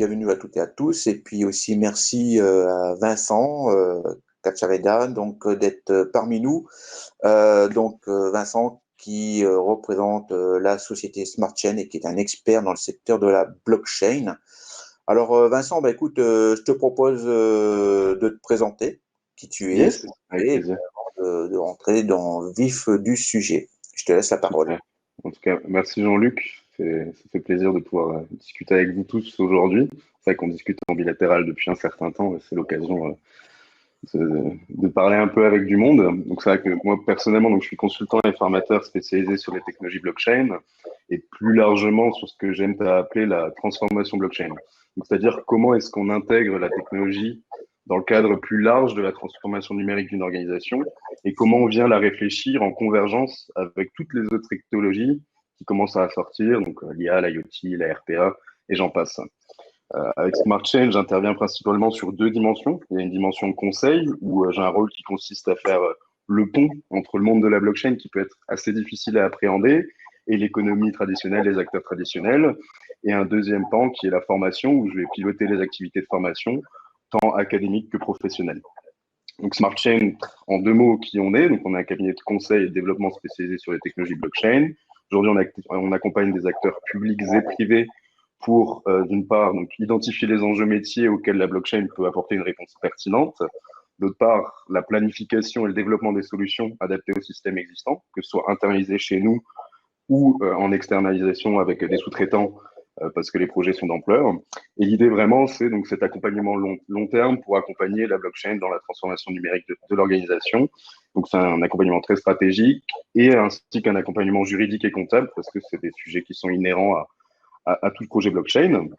bienvenue à toutes et à tous. Et puis aussi merci à Vincent Cacciareda donc d'être parmi nous. Vincent qui représente la société SmartChain et qui est un expert dans le secteur de la blockchain. Alors Vincent, écoute, je te propose de te présenter qui tu es Yes, avec et plaisir. de rentrer dans le vif du sujet. Je te laisse la parole. Super. En tout cas, merci Jean-Luc. Ça fait plaisir de pouvoir discuter avec vous tous aujourd'hui. C'est vrai qu'on discute en bilatéral depuis un certain temps et c'est l'occasion de parler un peu avec du monde. Donc c'est vrai que moi personnellement, donc, je suis consultant et formateur spécialisé sur les technologies blockchain et plus largement sur ce que j'aime appeler la transformation blockchain. Donc c'est-à-dire comment est-ce qu'on intègre la technologie dans le cadre plus large de la transformation numérique d'une organisation et comment on vient la réfléchir en convergence avec toutes les autres technologies qui commencent à sortir, donc l'IA, l'IoT, la RPA et j'en passe. Avec Smart Chain, j'interviens principalement sur deux dimensions. Il y a une dimension de conseil où j'ai un rôle qui consiste à faire le pont entre le monde de la blockchain qui peut être assez difficile à appréhender et l'économie traditionnelle, les acteurs traditionnels. Et un deuxième pan qui est la formation où je vais piloter les activités de formation, tant académiques que professionnelles. Donc Smart Chain, en deux mots, qui on est. Donc on a un cabinet de conseil et de développement spécialisé sur les technologies blockchain. Aujourd'hui, on accompagne des acteurs publics et privés pour, d'une part, donc, identifier les enjeux métiers auxquels la blockchain peut apporter une réponse pertinente. D'autre part, la planification et le développement des solutions adaptées au système existant, que ce soit internalisé chez nous ou en externalisation avec des sous-traitants parce que les projets sont d'ampleur. Et l'idée vraiment, c'est donc cet accompagnement long terme pour accompagner la blockchain dans la transformation numérique de l'organisation. Donc c'est un accompagnement très stratégique et ainsi qu'un accompagnement juridique et comptable parce que c'est des sujets qui sont inhérents à tout projet blockchain.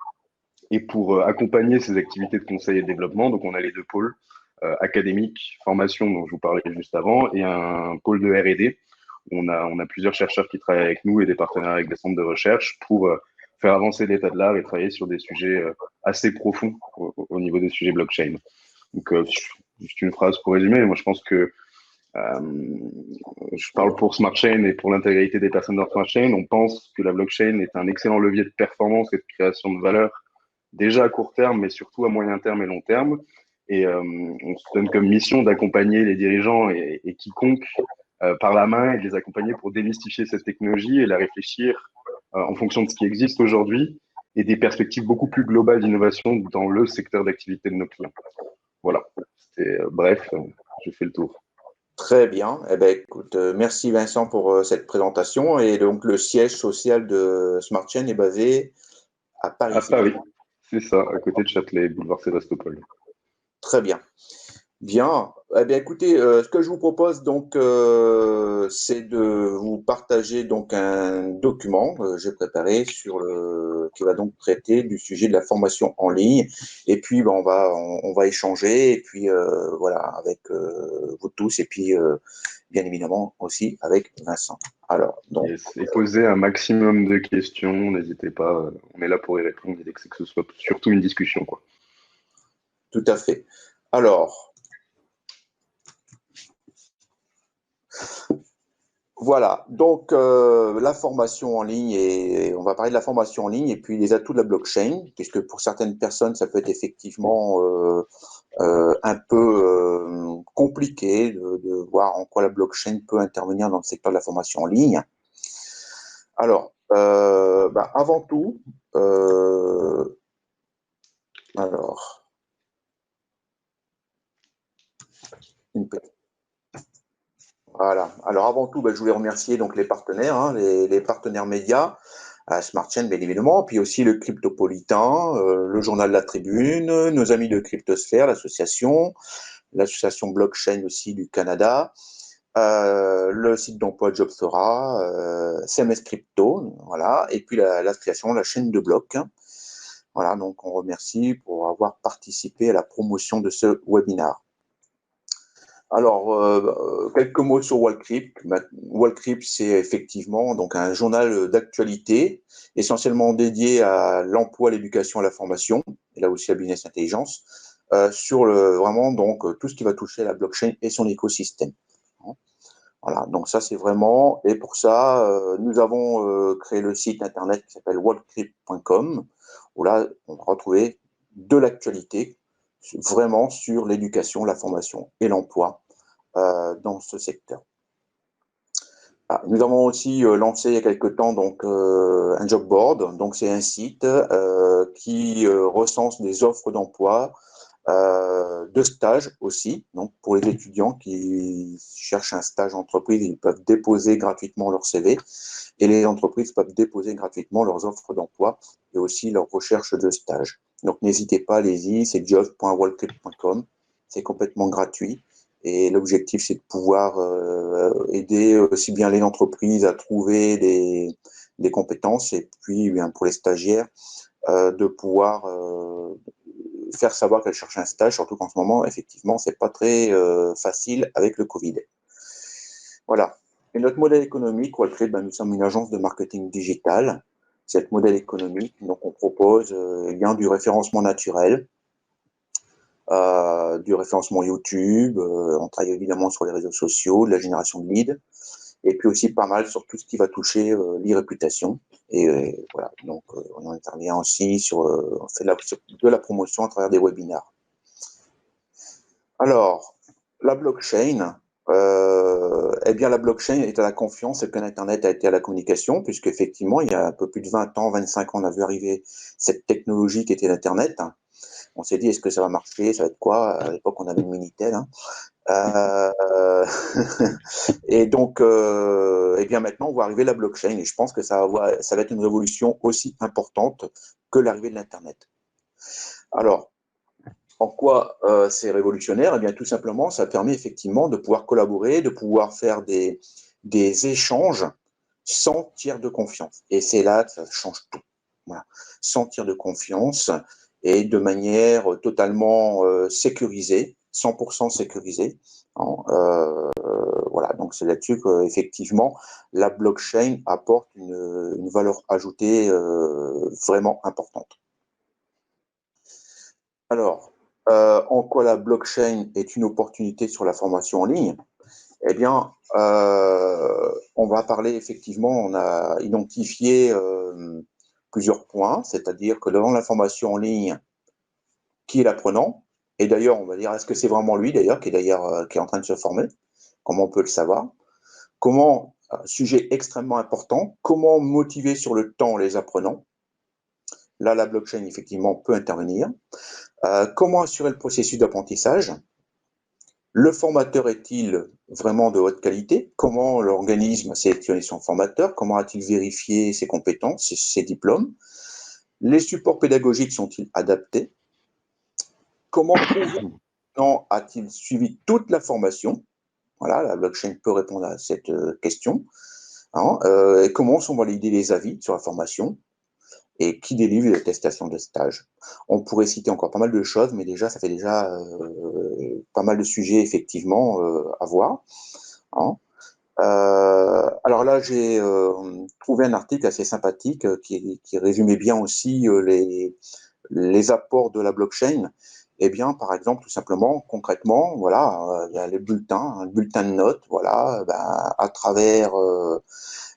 Et pour accompagner ces activités de conseil et de développement, donc on a les deux pôles académique, formation dont je vous parlais juste avant, et un pôle de R&D. On a plusieurs chercheurs qui travaillent avec nous et des partenaires avec des centres de recherche pour faire avancer l'état de l'art et travailler sur des sujets assez profonds au niveau des sujets blockchain. Donc, juste une phrase pour résumer, moi je pense que je parle pour Smart Chain et pour l'intégralité des personnes dans Smart Chain. On pense que la blockchain est un excellent levier de performance et de création de valeur, déjà à court terme, mais surtout à moyen terme et long terme. Et on se donne comme mission d'accompagner les dirigeants et quiconque par la main et de les accompagner pour démystifier cette technologie et la réfléchir en fonction de ce qui existe aujourd'hui et des perspectives beaucoup plus globales d'innovation dans le secteur d'activité de nos clients. Voilà, c'était bref, j'ai fait le tour. Très bien. Écoute, merci Vincent pour cette présentation. Et donc, le siège social de SmartChain est basé à Paris, À c'est bien. Paris, c'est ça, à côté de Châtelet, boulevard Sébastopol. Très bien. Bien. Écoutez, ce que je vous propose donc, c'est de vous partager donc un document que j'ai préparé qui va donc traiter du sujet de la formation en ligne. Et puis, on va échanger et puis voilà avec vous tous et puis bien évidemment aussi avec Vincent. Alors, donc, Yes. Et poser un maximum de questions, n'hésitez pas, on est là pour y répondre, l'idée c'est que ce soit surtout une discussion, quoi. tout à fait. Alors, voilà, donc la formation en ligne, et on va parler de la formation en ligne et puis les atouts de la blockchain, puisque pour certaines personnes, ça peut être effectivement un peu compliqué de voir en quoi la blockchain peut intervenir dans le secteur de la formation en ligne. Alors, avant tout, alors, une petite. Voilà. Alors avant tout, je voulais remercier donc les partenaires, hein, les partenaires médias, SmartChain bien évidemment, puis aussi le Cryptopolitain, le journal La Tribune, nos amis de Cryptosphère, l'association Blockchain aussi du Canada, le site d'emploi Jobsora, CMS Crypto, voilà, et puis l'association La Chaîne de Blocs. Voilà, donc on remercie pour avoir participé à la promotion de ce webinaire. Alors, quelques mots sur Wallcrypt. Wallcrypt, c'est effectivement donc un journal d'actualité, essentiellement dédié à l'emploi, l'éducation et la formation, et là aussi la business intelligence, sur vraiment donc tout ce qui va toucher à la blockchain et son écosystème. Voilà, donc ça c'est vraiment, et pour ça, nous avons créé le site internet qui s'appelle worldcrypt.com, où là, on va retrouver de l'actualité vraiment sur l'éducation, la formation et l'emploi dans ce secteur. Ah, nous avons aussi lancé il y a quelque temps donc, un job board, donc c'est un site qui recense des offres d'emploi, de stage aussi. Donc pour les étudiants qui cherchent un stage entreprise, ils peuvent déposer gratuitement leur CV et les entreprises peuvent déposer gratuitement leurs offres d'emploi et aussi leurs recherches de stage. Donc n'hésitez pas, allez-y, c'est jobs.wallclip.com, c'est complètement gratuit. Et l'objectif, c'est de pouvoir aider aussi bien les entreprises à trouver des compétences et puis bien, pour les stagiaires, de pouvoir faire savoir qu'elles cherchent un stage, surtout qu'en ce moment, effectivement, c'est pas très facile avec le Covid. Voilà. Et notre modèle économique, Wallcrypt, ben, nous sommes une agence de marketing digital. Cette modèle économique, donc on propose bien du référencement naturel, du référencement YouTube, on travaille évidemment sur les réseaux sociaux, de la génération de leads, et puis aussi pas mal sur tout ce qui va toucher l'e-réputation. Et voilà, donc on intervient aussi sur, on fait de la promotion à travers des webinaires. Alors, la blockchain, eh bien la blockchain est à la confiance et que l'Internet a été à la communication, puisqu'effectivement, il y a un peu plus de 20 ans, 25 ans, on a vu arriver cette technologie qui était l'Internet. On s'est dit, est-ce que ça va marcher, ça va être quoi? À l'époque, on avait une Minitel. Hein. Et donc, eh bien maintenant, on voit arriver la blockchain, et je pense que ça va être une révolution aussi importante que l'arrivée de l'Internet. Alors, en quoi c'est révolutionnaire? Eh bien, tout simplement, ça permet effectivement de pouvoir collaborer, de pouvoir faire des échanges sans tiers de confiance. Et c'est là que ça change tout. Voilà. Sans tiers de confiance et de manière totalement sécurisée, 100% sécurisée. Hein, voilà, donc c'est là-dessus qu'effectivement, la blockchain apporte une valeur ajoutée vraiment importante. Alors, en quoi la blockchain est une opportunité sur la formation en ligne? Eh bien, on va parler effectivement, on a identifié plusieurs points, c'est-à-dire que dans la formation en ligne, qui est l'apprenant? Et d'ailleurs, on va dire, est-ce que c'est vraiment lui d'ailleurs qui est en train de se former? Comment on peut le savoir? Comment, sujet extrêmement important, comment motiver sur le temps les apprenants? Là, la blockchain effectivement peut intervenir. Comment assurer le processus d'apprentissage? Le formateur est-il vraiment de haute qualité? Comment l'organisme a sélectionné son formateur? Comment a-t-il vérifié ses compétences, ses diplômes? Les supports pédagogiques sont-ils adaptés? Comment a-t-il suivi toute la formation? Voilà, la blockchain peut répondre à cette question. Hein, et comment sont validés les avis sur la formation? Et qui délivre les attestations de stage. On pourrait citer encore pas mal de choses, mais déjà, ça fait déjà pas mal de sujets, effectivement, à voir. Hein. Alors là, j'ai trouvé un article assez sympathique qui résumait bien aussi les apports de la blockchain. Eh bien, par exemple, tout simplement, concrètement, voilà, il y a les bulletins, un bulletin de notes, voilà, ben, à travers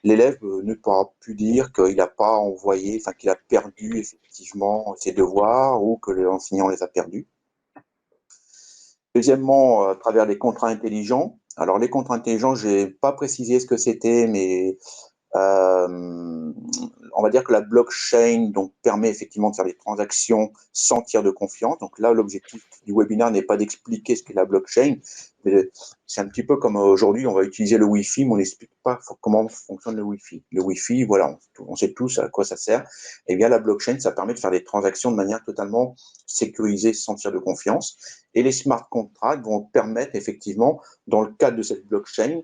l'élève ne pourra plus dire qu'il n'a pas envoyé, enfin qu'il a perdu effectivement ses devoirs ou que l'enseignant les a perdus. Deuxièmement, à travers les contrats intelligents. Alors les contrats intelligents, je n'ai pas précisé ce que c'était, mais on va dire que la blockchain donc, permet effectivement de faire des transactions sans tiers de confiance. Donc là, l'objectif du webinaire n'est pas d'expliquer ce qu'est la blockchain, mais c'est un petit peu comme aujourd'hui, on va utiliser le Wi-Fi, mais on n'explique pas comment fonctionne le Wi-Fi. Le Wi-Fi, voilà, on sait tous à quoi ça sert. Et bien la blockchain, ça permet de faire des transactions de manière totalement sécurisée, sans tiers de confiance. Et les smart contracts vont permettre effectivement, dans le cadre de cette blockchain,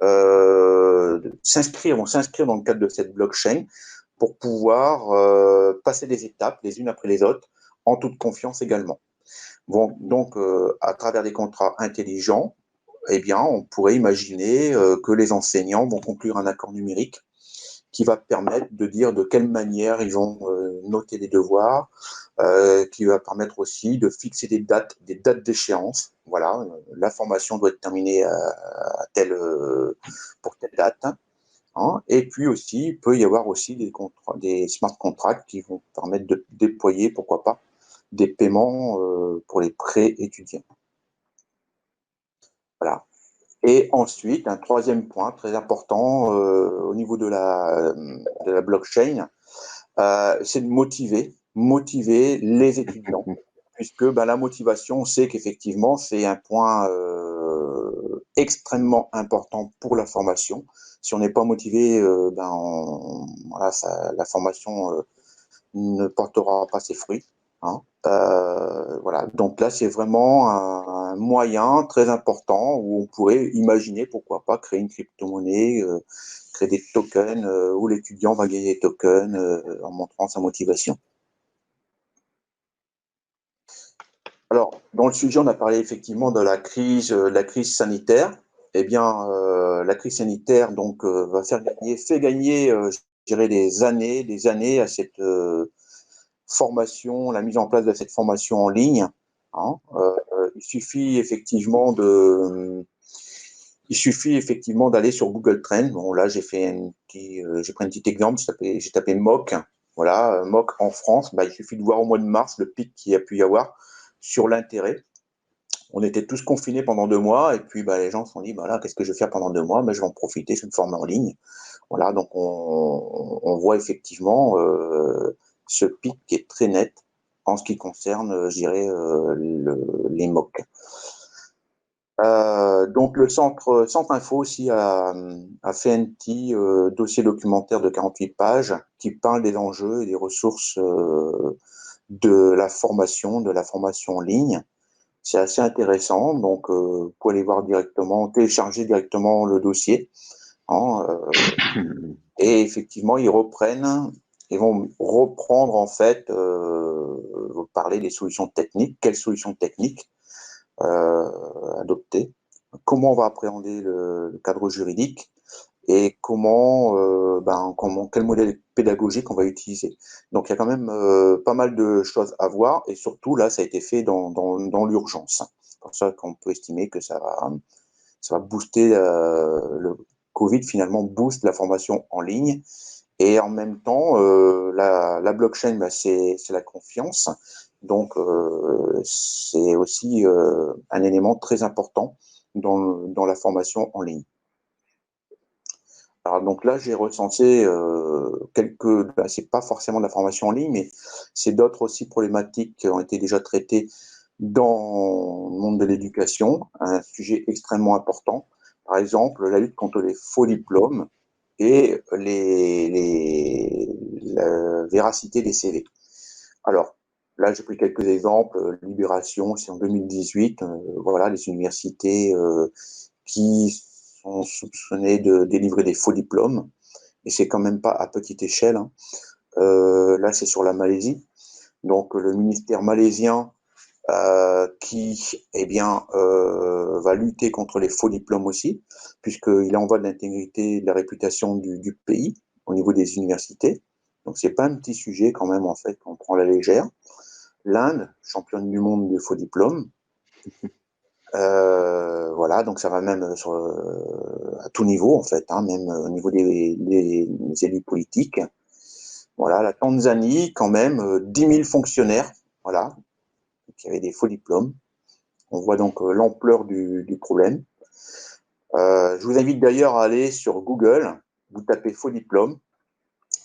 vont s'inscrire dans le cadre de cette blockchain pour pouvoir passer des étapes les unes après les autres en toute confiance également. Bon, donc, à travers des contrats intelligents, eh bien, on pourrait imaginer que les enseignants vont conclure un accord numérique qui va permettre de dire de quelle manière ils vont noter les devoirs, qui va permettre aussi de fixer des dates d'échéance. Voilà, la formation doit être terminée pour telle date. Hein. Et puis aussi, il peut y avoir aussi des smart contracts qui vont permettre de déployer, pourquoi pas, des paiements pour les prêts étudiants. Voilà. Et ensuite, un troisième point très important au niveau de la blockchain, c'est de motiver les étudiants, puisque la motivation, on sait qu'effectivement, c'est un point extrêmement important pour la formation. Si on n'est pas motivé, voilà, la formation ne portera pas ses fruits. Hein. Voilà. Donc là, c'est vraiment un moyen très important où on pourrait imaginer, pourquoi pas, créer une crypto-monnaie, créer des tokens où l'étudiant va gagner des tokens en montrant sa motivation. Alors, dans le sujet, on a parlé effectivement de la crise sanitaire. Eh bien, la crise sanitaire donc fait gagner, je dirais, des années à cette formation, la mise en place de cette formation en ligne. Hein. Il suffit effectivement d'aller sur Google Trends. Bon, là, j'ai pris un petit exemple. J'ai tapé MOOC. Voilà, MOOC en France. Il suffit de voir au mois de mars le pic qu'il y a pu y avoir sur l'intérêt. On était tous confinés pendant 2 mois, et puis les gens se sont dit, là, qu'est-ce que je vais faire pendant 2 mois? Je vais en profiter, je vais me former en ligne. Voilà, donc on voit effectivement ce pic qui est très net en ce qui concerne, je dirais, les MOOC. Donc le centre info aussi a fait un petit dossier documentaire de 48 pages qui parle des enjeux et des ressources de la formation en ligne. C'est assez intéressant, donc vous pouvez aller voir directement, télécharger directement le dossier. Hein, et effectivement, ils vont reprendre en fait, parler des solutions techniques, quelles solutions techniques adopter, comment on va appréhender le cadre juridique et quel modèle pédagogique on va utiliser. Donc il y a quand même pas mal de choses à voir, et surtout là, ça a été fait dans l'urgence. C'est pour ça qu'on peut estimer que ça va booster le Covid, finalement booste la formation en ligne. Et en même temps, la blockchain, c'est la confiance. Donc, c'est aussi un élément très important dans la formation en ligne. Alors, donc là, j'ai recensé c'est pas forcément de la formation en ligne, mais c'est d'autres aussi problématiques qui ont été déjà traitées dans le monde de l'éducation, un sujet extrêmement important. Par exemple, la lutte contre les faux diplômes et la véracité des CV. Alors, là, j'ai pris quelques exemples. Libération, c'est en 2018. Voilà, les universités qui sont soupçonnées de délivrer des faux diplômes. Et c'est quand même pas à petite échelle. Hein. Là, c'est sur la Malaisie. Donc, le ministère malaisien qui va lutter contre les faux diplômes aussi, puisqu'il en va de l'intégrité et de la réputation du pays au niveau des universités. Donc c'est pas un petit sujet quand même en fait qu'on prend à la légère. L'Inde, championne du monde de faux diplômes. Voilà, donc ça va même à tout niveau en fait, hein, même au niveau des élus politiques. Voilà, la Tanzanie, quand même, 10 000 fonctionnaires, voilà, qui avaient des faux diplômes. On voit donc l'ampleur du problème. Je vous invite d'ailleurs à aller sur Google, vous tapez faux diplôme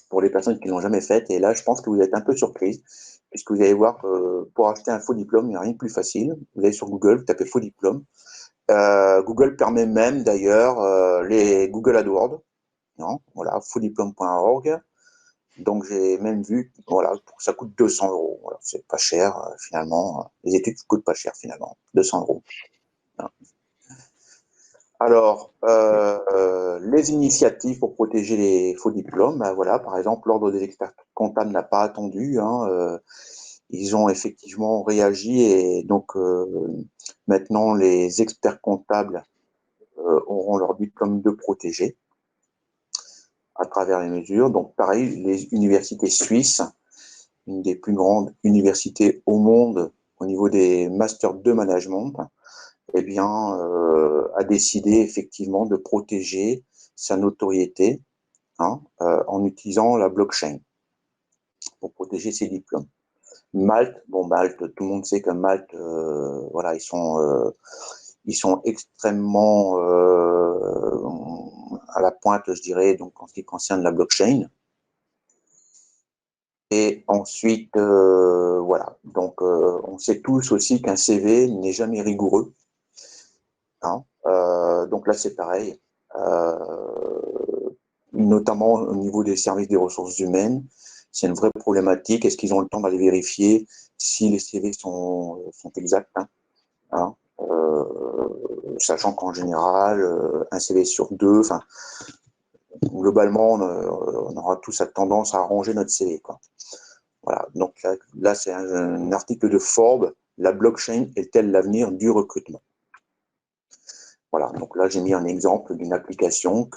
pour les personnes qui ne l'ont jamais fait, et là je pense que vous êtes un peu surprise, puisque vous allez voir que pour acheter un faux diplôme, il n'y a rien de plus facile. Vous allez sur Google, vous tapez faux diplôme. Google permet même d'ailleurs les Google AdWords, non, voilà, fausdiplôme.org. Donc j'ai même vu, voilà, ça coûte 200 €. Voilà, c'est pas cher finalement. Les études coûtent pas cher finalement, 200 €. Voilà. Alors, les initiatives pour protéger les faux diplômes, voilà, par exemple, l'Ordre des experts comptables n'a pas attendu. Hein, ils ont effectivement réagi, et donc maintenant les experts comptables auront leur diplôme de protégé à travers les mesures. Donc pareil, les universités suisses une des plus grandes universités au monde au niveau des masters de management, eh bien, a décidé effectivement de protéger sa notoriété en utilisant la blockchain pour protéger ses diplômes. Malte, Malte, tout le monde sait que Malte, voilà, ils sont extrêmement à la pointe, je dirais, donc en ce qui concerne la blockchain. Et ensuite, voilà, donc on sait tous aussi qu'un CV n'est jamais rigoureux. Donc là, c'est pareil, notamment au niveau des services des ressources humaines. C'est une vraie problématique. Est-ce qu'ils ont le temps d'aller vérifier si les CV sont exacts, sachant qu'en général, un CV sur deux, globalement, on aura tous cette tendance à ranger notre CV, quoi. Voilà. Donc là c'est un article de Forbes. La blockchain est-elle l'avenir du recrutement? Voilà. Donc là, j'ai mis un exemple d'une application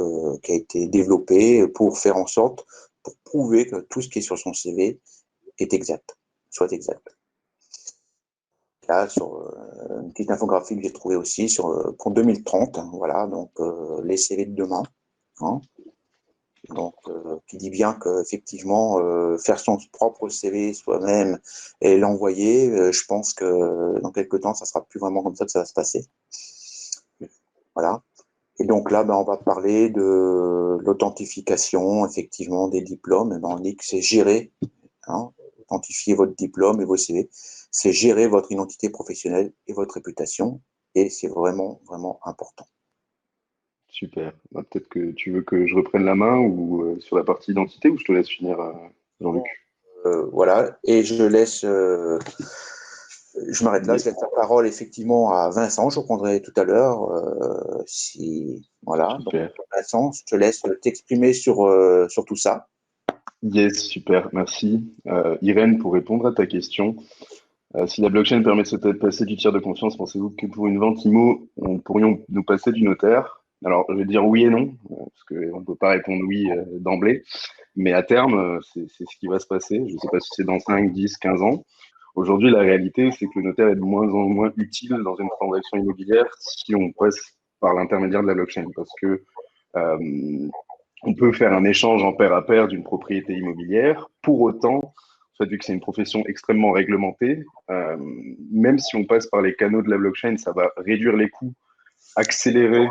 qui a été développée pour faire en sorte, pour prouver que tout ce qui est sur son CV est exact, soit exact. Là, sur une petite infographie que j'ai trouvée aussi pour 2030, voilà, donc les CV de demain. Donc, qui dit bien qu'effectivement, faire son propre CV soi-même et l'envoyer, je pense que dans quelques temps, ça sera plus vraiment comme ça que ça va se passer. Voilà. Et donc là, on va parler de l'authentification, effectivement, des diplômes. On dit que c'est gérer, authentifier votre diplôme et vos CV, c'est gérer votre identité professionnelle et votre réputation. Et c'est vraiment, vraiment important. Super. Peut-être que tu veux que je reprenne la main ou sur la partie identité, ou je te laisse finir, Jean-Luc? Voilà. Et je m'arrête là, je laisse la parole effectivement à Vincent, je reprendrai tout à l'heure. Voilà. Donc, Super. Vincent, je te laisse t'exprimer sur tout ça. Yes, super, merci. Irène, pour répondre à ta question, si la blockchain permet de se passer du tiers de confiance, pensez-vous que pour une vente IMO, on pourrions nous passer du notaire? Alors, je vais dire oui et non, parce qu'on ne peut pas répondre oui d'emblée, mais à terme, c'est ce qui va se passer. Je ne sais pas si c'est dans 5, 10, 15 ans. Aujourd'hui, la réalité, c'est que le notaire est de moins en moins utile dans une transaction immobilière si on passe par l'intermédiaire de la blockchain, parce que on peut faire un échange en pair à pair d'une propriété immobilière. Pour autant, en fait, vu que c'est une profession extrêmement réglementée, même si on passe par les canaux de la blockchain, ça va réduire les coûts, accélérer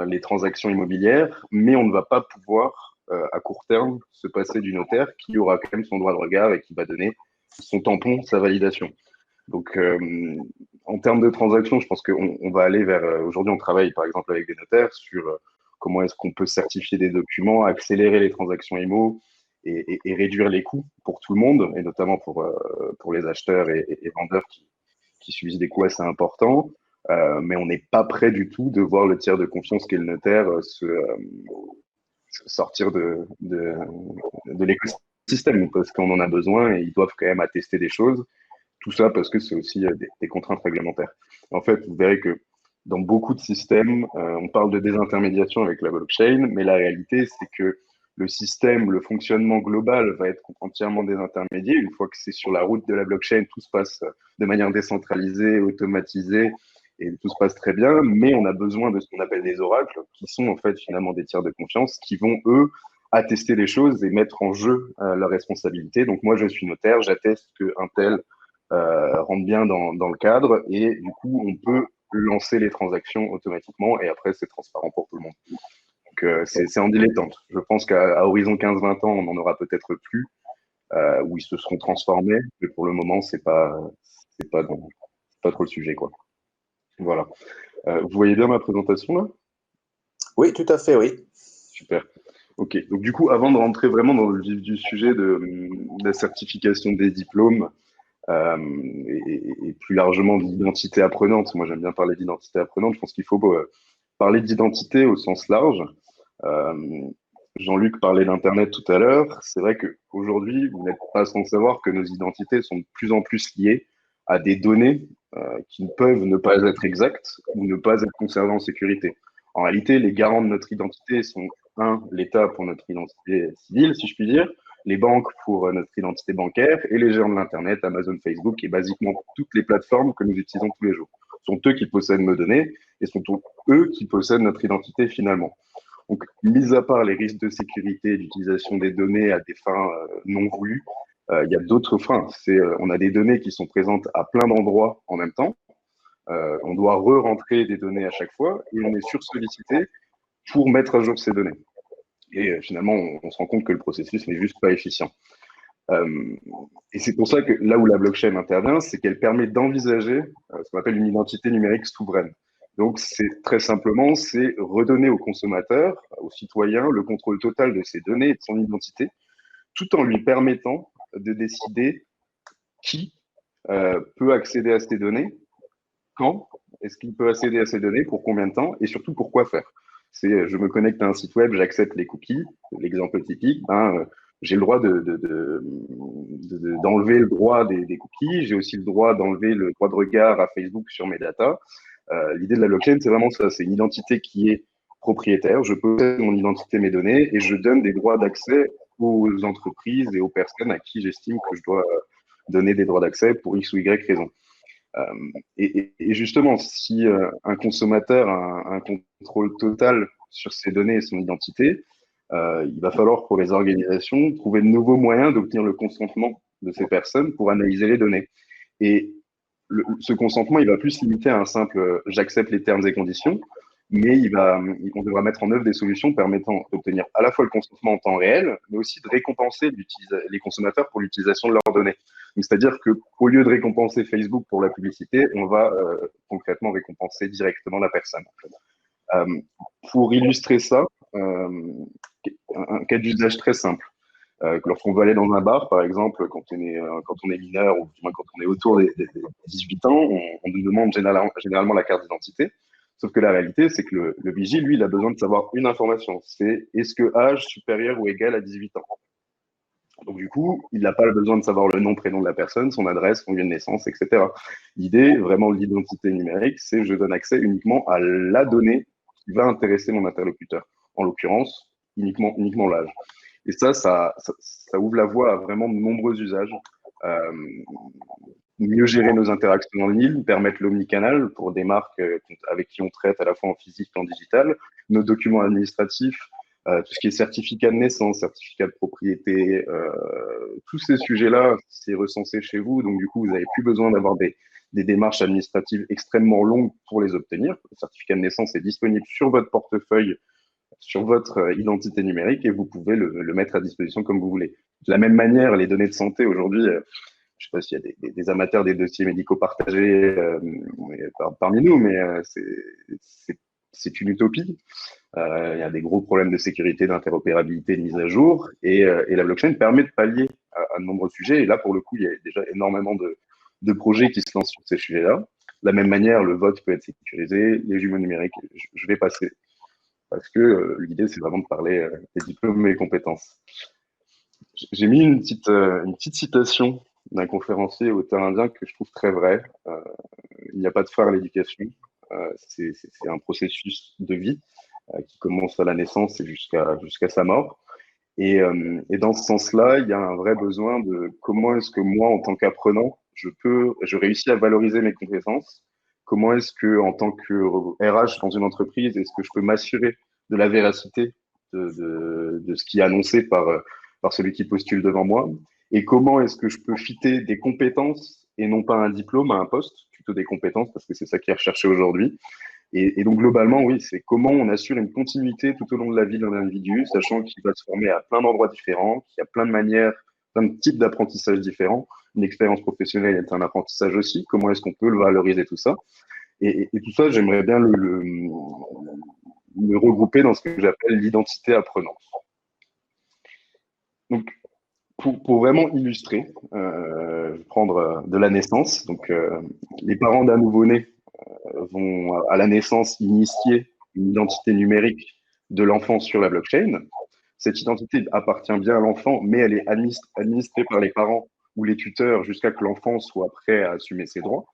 les transactions immobilières, mais on ne va pas pouvoir, à court terme, se passer du notaire qui aura quand même son droit de regard et qui va donner son tampon, sa validation. Donc, en termes de transactions, je pense qu'on va aller vers. Aujourd'hui, on travaille par exemple avec des notaires sur comment est-ce qu'on peut certifier des documents, accélérer les transactions IMO et réduire les coûts pour tout le monde, et notamment pour les acheteurs et vendeurs qui subissent des coûts assez importants. Mais on n'est pas prêt du tout de voir le tiers de confiance qu'est le notaire sortir de l'écosystème, parce qu'on en a besoin et ils doivent quand même attester des choses. Tout ça parce que c'est aussi des contraintes réglementaires. En fait, vous verrez que dans beaucoup de systèmes, on parle de désintermédiation avec la blockchain, mais la réalité, c'est que le système, le fonctionnement global va être entièrement désintermédié. Une fois que c'est sur la route de la blockchain, tout se passe de manière décentralisée, automatisée, et tout se passe très bien, mais on a besoin de ce qu'on appelle des oracles, qui sont en fait finalement des tiers de confiance, qui vont, eux, attester les choses et mettre en jeu leur responsabilité. Donc moi, je suis notaire, j'atteste qu'un tel rentre bien dans le cadre, et du coup, on peut lancer les transactions automatiquement, et après, c'est transparent pour tout le monde. Donc, c'est en dilettante. Je pense qu'à horizon 15-20 ans, on n'en aura peut-être plus, où ils se seront transformés, mais pour le moment, c'est pas trop le sujet, quoi. Voilà. Vous voyez bien ma présentation, là? Oui, tout à fait, oui. Super. Ok. Donc, du coup, avant de rentrer vraiment dans le vif du sujet de la certification des diplômes, et plus largement d'identité apprenante. Moi, j'aime bien parler d'identité apprenante. Je pense qu'il faut parler d'identité au sens large. Euh, Jean-Luc parlait d'Internet tout à l'heure. C'est vrai qu'aujourd'hui, vous n'êtes pas sans savoir que nos identités sont de plus en plus liées à des données qui peuvent ne pas être exactes ou ne pas être conservées en sécurité. En réalité, les garants de notre identité sont, un, l'État pour notre identité civile, si je puis dire, les banques pour notre identité bancaire et les géants de l'Internet, Amazon, Facebook et basiquement toutes les plateformes que nous utilisons tous les jours. Ce sont eux qui possèdent nos données et ce sont eux qui possèdent notre identité finalement. Donc, mis à part les risques de sécurité et d'utilisation des données à des fins non voulues, il y a d'autres freins. On a des données qui sont présentes à plein d'endroits en même temps. On doit re-rentrer des données à chaque fois et on est sursollicité pour mettre à jour ces données. Et finalement, on se rend compte que le processus n'est juste pas efficient. Et c'est pour ça que là où la blockchain intervient, c'est qu'elle permet d'envisager ce qu'on appelle une identité numérique souveraine. Donc, c'est très simplement, c'est redonner aux consommateurs, aux citoyens, le contrôle total de ses données et de son identité, tout en lui permettant de décider qui peut accéder à ces données, quand est-ce qu'il peut accéder à ces données, pour combien de temps, et surtout pour quoi faire. C'est je me connecte à un site web, j'accepte les cookies, l'exemple typique, j'ai le droit d'enlever le droit des cookies, j'ai aussi le droit d'enlever le droit de regard à Facebook sur mes datas. L'idée de la blockchain, c'est vraiment ça, c'est une identité qui est propriétaire, je possède mon identité, mes données, et je donne des droits d'accès aux entreprises et aux personnes à qui j'estime que je dois donner des droits d'accès pour X ou Y raison. Et justement, si un consommateur a un contrôle total sur ses données et son identité, il va falloir pour les organisations trouver de nouveaux moyens d'obtenir le consentement de ces personnes pour analyser les données. Et ce consentement, il va plus se limiter à un simple j'accepte les termes et conditions, mais on devra mettre en œuvre des solutions permettant d'obtenir à la fois le consentement en temps réel, mais aussi de récompenser les consommateurs pour l'utilisation de leurs données. C'est-à-dire qu'au lieu de récompenser Facebook pour la publicité, on va concrètement récompenser directement la personne. Pour illustrer ça, un cas d'usage très simple. Lorsqu'on veut aller dans un bar, par exemple, quand on est mineur ou du moins quand on est autour des 18 ans, on nous demande généralement la carte d'identité. Sauf que la réalité, c'est que le vigile, lui, il a besoin de savoir une information. C'est est-ce que âge supérieur ou égal à 18 ans? Donc, du coup, il n'a pas besoin de savoir le nom, prénom de la personne, son adresse, son lieu de naissance, etc. L'idée, vraiment, de l'identité numérique, c'est je donne accès uniquement à la donnée qui va intéresser mon interlocuteur. En l'occurrence, uniquement l'âge. Et ça ouvre la voie à vraiment de nombreux usages. Mieux gérer nos interactions en ligne, permettre l'omnicanal pour des marques avec qui on traite à la fois en physique et en digital, nos documents administratifs, tout ce qui est certificat de naissance, certificat de propriété, tous ces sujets-là, c'est recensé chez vous. Donc, du coup, vous n'avez plus besoin d'avoir des démarches administratives extrêmement longues pour les obtenir. Le certificat de naissance est disponible sur votre portefeuille, sur votre identité numérique et vous pouvez le mettre à disposition comme vous voulez. De la même manière, les données de santé aujourd'hui, je ne sais pas s'il y a des amateurs des dossiers médicaux partagés parmi nous, mais c'est une utopie. Il y a des gros problèmes de sécurité, d'interopérabilité, de mise à jour, et la blockchain permet de pallier à de nombreux sujets. Et là, pour le coup, il y a déjà énormément de projets qui se lancent sur ces sujets-là. De la même manière, le vote peut être sécurisé, les jumeaux numériques, je vais passer. Parce que l'idée, c'est vraiment de parler des diplômes et compétences. J'ai mis une petite citation d'un conférencier auteur indien que je trouve très vrai. Il n'y a pas de phare à l'éducation. C'est un processus de vie qui commence à la naissance et jusqu'à sa mort. Et dans ce sens-là, il y a un vrai besoin de comment est-ce que moi, en tant qu'apprenant, je réussis à valoriser mes compétences. Comment est-ce que, en tant que RH dans une entreprise, est-ce que je peux m'assurer de la véracité de ce qui est annoncé par celui qui postule devant moi? Et comment est-ce que je peux fitter des compétences et non pas un diplôme à un poste, plutôt des compétences, parce que c'est ça qui est recherché aujourd'hui. Et donc, globalement, oui, c'est comment on assure une continuité tout au long de la vie d'un individu, sachant qu'il va se former à plein d'endroits différents, qu'il y a plein de manières, plein de types d'apprentissage différents. Une expérience professionnelle est un apprentissage aussi. Comment est-ce qu'on peut le valoriser, tout ça? Et tout ça, j'aimerais bien le regrouper dans ce que j'appelle l'identité apprenante. Donc, pour vraiment illustrer, je vais prendre de la naissance. Donc, les parents d'un nouveau-né vont à la naissance initier une identité numérique de l'enfant sur la blockchain. Cette identité appartient bien à l'enfant, mais elle est administrée par les parents ou les tuteurs jusqu'à que l'enfant soit prêt à assumer ses droits.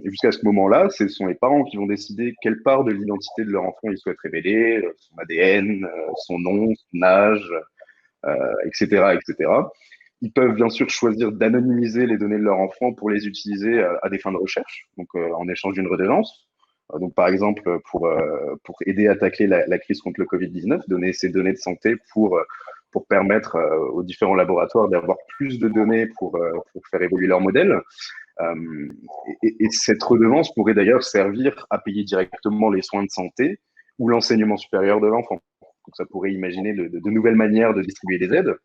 Jusqu'à ce moment-là, ce sont les parents qui vont décider quelle part de l'identité de leur enfant ils souhaitent révéler, son ADN, son nom, son âge, etc., etc. Ils peuvent bien sûr choisir d'anonymiser les données de leur enfant pour les utiliser à des fins de recherche, donc en échange d'une redevance. Donc, par exemple, pour aider à tacler la crise contre le Covid-19, donner ces données de santé pour permettre aux différents laboratoires d'avoir plus de données pour faire évoluer leur modèle. Et cette redevance pourrait d'ailleurs servir à payer directement les soins de santé ou l'enseignement supérieur de l'enfant. Donc, ça pourrait imaginer de nouvelles manières de distribuer des aides.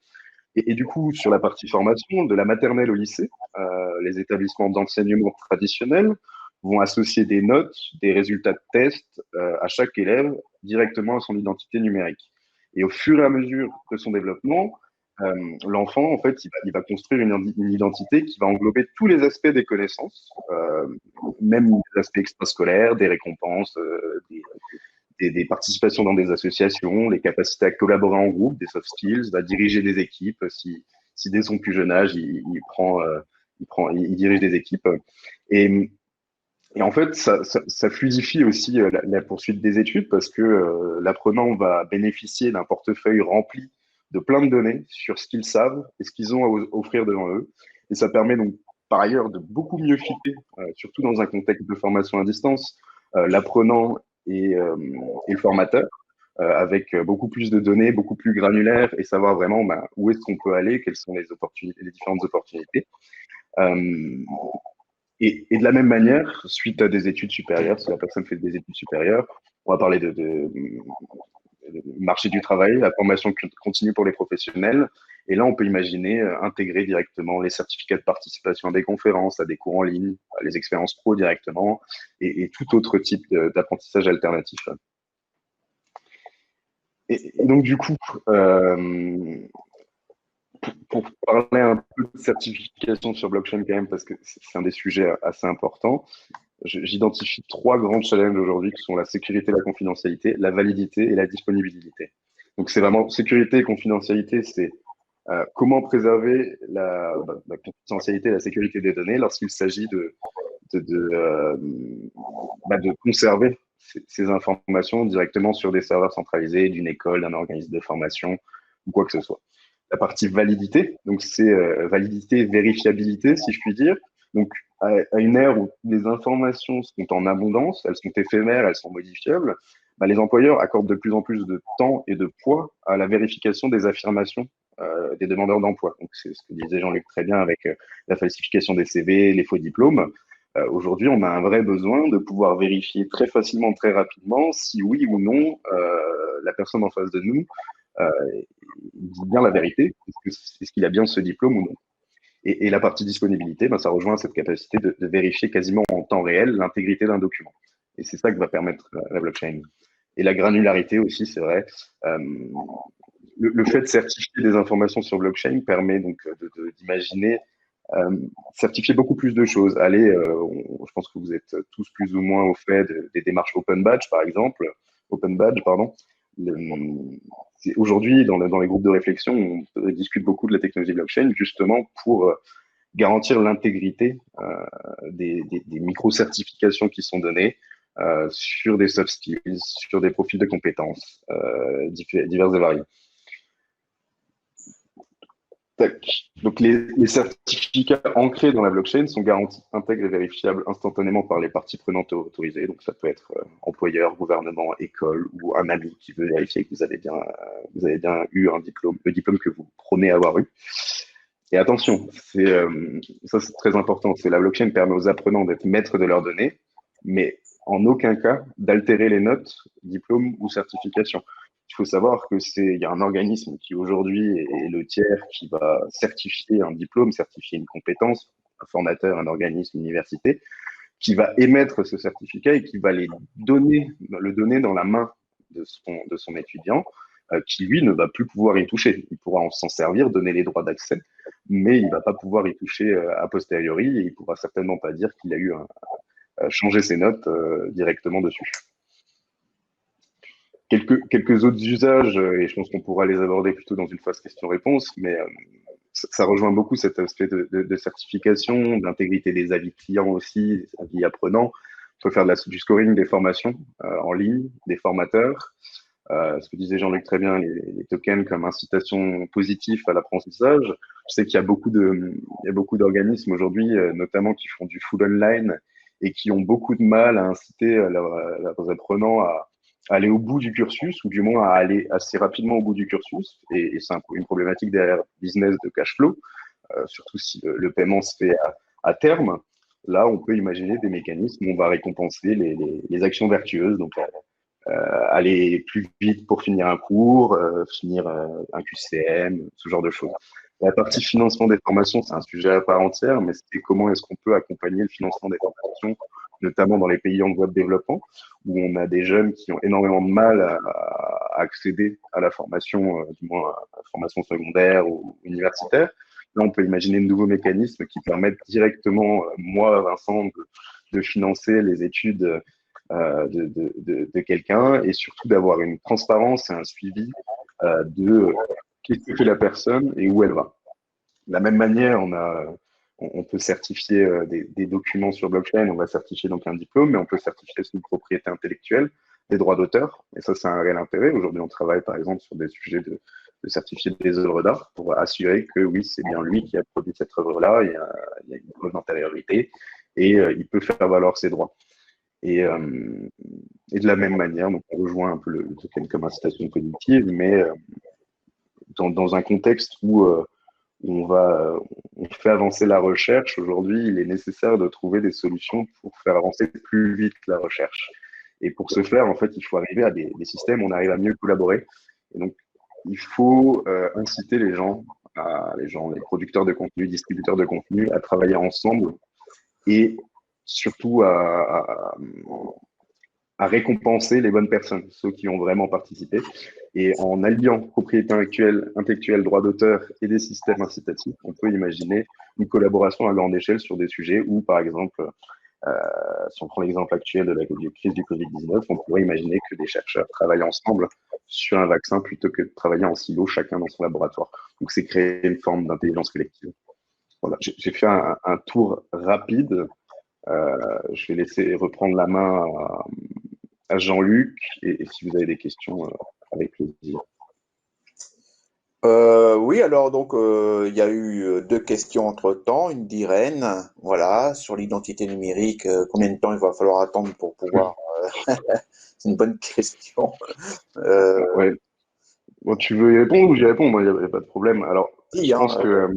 Et du coup, sur la partie formation, de la maternelle au lycée, les établissements d'enseignement traditionnels vont associer des notes, des résultats de tests à chaque élève directement à son identité numérique. Et au fur et à mesure de son développement, l'enfant, en fait, il va construire une identité qui va englober tous les aspects des connaissances, même les aspects extrascolaires, des récompenses, des participations dans des associations, les capacités à collaborer en groupe, des soft skills, à diriger des équipes. Si dès son plus jeune âge, il dirige des équipes. Et en fait, ça fluidifie aussi la poursuite des études parce que l'apprenant va bénéficier d'un portefeuille rempli de plein de données sur ce qu'ils savent et ce qu'ils ont à offrir devant eux. Et ça permet donc, par ailleurs, de beaucoup mieux fitter, surtout dans un contexte de formation à distance, l'apprenant et le formateur, avec beaucoup plus de données, beaucoup plus granulaires et savoir vraiment où est-ce qu'on peut aller, quelles sont les opportunités, les différentes opportunités. Et de la même manière, suite à des études supérieures, si la personne fait des études supérieures, on va parler de marché du travail, la formation continue pour les professionnels. Et là, on peut imaginer intégrer directement les certificats de participation à des conférences, à des cours en ligne, les expériences pro directement, et tout autre type d'apprentissage alternatif. Et donc, du coup, pour parler un peu de certification sur blockchain quand même, parce que c'est un des sujets assez importants, j'identifie 3 grands challenges aujourd'hui qui sont la sécurité, la confidentialité, la validité et la disponibilité. Donc c'est vraiment sécurité et confidentialité, c'est comment préserver la confidentialité et la sécurité des données lorsqu'il s'agit de conserver ces informations directement sur des serveurs centralisés d'une école, d'un organisme de formation ou quoi que ce soit. La partie validité, donc c'est validité et vérifiabilité, si je puis dire. Donc, à une ère où les informations sont en abondance, elles sont éphémères, elles sont modifiables, les employeurs accordent de plus en plus de temps et de poids à la vérification des affirmations des demandeurs d'emploi. Donc, c'est ce que disait Jean-Luc très bien avec la falsification des CV, les faux diplômes. Aujourd'hui, on a un vrai besoin de pouvoir vérifier très facilement, très rapidement si oui ou non la personne en face de nous dit bien la vérité, est-ce qu'il a bien ce diplôme ou non. Et la partie disponibilité, ça rejoint cette capacité de vérifier quasiment en temps réel l'intégrité d'un document. Et c'est ça que va permettre la blockchain. Et la granularité aussi, c'est vrai. Le fait de certifier des informations sur blockchain permet donc d'imaginer certifier beaucoup plus de choses. Allez, je pense que vous êtes tous plus ou moins au fait des démarches Open Badge, par exemple. Open Badge, pardon. Aujourd'hui, dans les groupes de réflexion, on discute beaucoup de la technologie blockchain justement pour garantir l'intégrité des micro-certifications qui sont données sur des soft skills, sur des profils de compétences divers et variés. Donc, les certificats ancrés dans la blockchain sont garantis, intègres et vérifiables instantanément par les parties prenantes autorisées. Donc, ça peut être employeur, gouvernement, école ou un ami qui veut vérifier que vous avez bien eu un diplôme, le diplôme que vous prenez avoir eu. Et attention, ça c'est très important, la blockchain permet aux apprenants d'être maîtres de leurs données, mais en aucun cas d'altérer les notes, diplômes ou certifications. Il faut savoir il y a un organisme qui aujourd'hui est le tiers qui va certifier un diplôme, certifier une compétence, un formateur, un organisme, une université, qui va émettre ce certificat et qui va le donner dans la main de son étudiant, qui lui ne va plus pouvoir y toucher. Il pourra s'en servir, donner les droits d'accès, mais il ne va pas pouvoir y toucher a posteriori et il ne pourra certainement pas dire qu'il a eu changer ses notes directement dessus. Quelques autres usages, et je pense qu'on pourra les aborder plutôt dans une phase question-réponse, mais ça rejoint beaucoup cet aspect de certification, d'intégrité des avis clients aussi, des avis apprenants. On peut faire du scoring des formations en ligne, des formateurs. Ce que disait Jean-Luc très bien, les tokens comme incitation positive à l'apprentissage. Je sais qu'il y a beaucoup d'organismes aujourd'hui, notamment qui font du full online et qui ont beaucoup de mal à inciter leurs apprenants à aller au bout du cursus, ou du moins à aller assez rapidement au bout du cursus. Et c'est une problématique derrière business de cash flow, surtout si le paiement se fait à terme. Là, on peut imaginer des mécanismes où on va récompenser les actions vertueuses, donc aller plus vite pour finir un cours, finir un QCM, ce genre de choses. La partie financement des formations, c'est un sujet à part entière, mais c'est comment est-ce qu'on peut accompagner le financement des formations, notamment dans les pays en voie de développement, où on a des jeunes qui ont énormément de mal à accéder à la formation, du moins à la formation secondaire ou universitaire. Là, on peut imaginer de nouveaux mécanismes qui permettent directement, moi, Vincent, de financer les études de quelqu'un, et surtout d'avoir une transparence et un suivi de qu'est-ce que fait la personne et où elle va. De la même manière, on peut certifier des documents sur blockchain, on va certifier donc un diplôme, mais on peut certifier sous propriété intellectuelle des droits d'auteur. Et ça, c'est un réel intérêt. Aujourd'hui, on travaille par exemple sur des sujets de certifier des œuvres d'art pour assurer que oui, c'est bien lui qui a produit cette œuvre-là, il y a une preuve d'antériorité et il peut faire valoir ses droits. Et de la même manière, donc on rejoint un peu le token comme incitation cognitive, mais dans un contexte où on fait avancer la recherche, aujourd'hui, il est nécessaire de trouver des solutions pour faire avancer plus vite la recherche. Et pour ce faire, en fait, il faut arriver à des systèmes où on arrive à mieux collaborer. Et donc, il faut inciter les producteurs de contenu, distributeurs de contenu, à travailler ensemble et surtout à récompenser les bonnes personnes, ceux qui ont vraiment participé. Et en alliant propriété intellectuelle, droit d'auteur et des systèmes incitatifs, on peut imaginer une collaboration à grande échelle sur des sujets où, par exemple, si on prend l'exemple actuel de la crise du Covid-19, on pourrait imaginer que des chercheurs travaillent ensemble sur un vaccin plutôt que de travailler en silo, chacun dans son laboratoire. Donc, c'est créer une forme d'intelligence collective. Voilà, j'ai fait un tour rapide. Je vais laisser reprendre la main à Jean-Luc, et si vous avez des questions, avec plaisir. Oui, alors donc il y a eu deux questions entre-temps, une d'Irène, voilà, sur l'identité numérique, combien de temps il va falloir attendre pour pouvoir... c'est une bonne question. Ouais. Bon, tu veux y répondre ou j'y réponds? Moi, il n'y a pas de problème. Alors, Si, je hein, pense que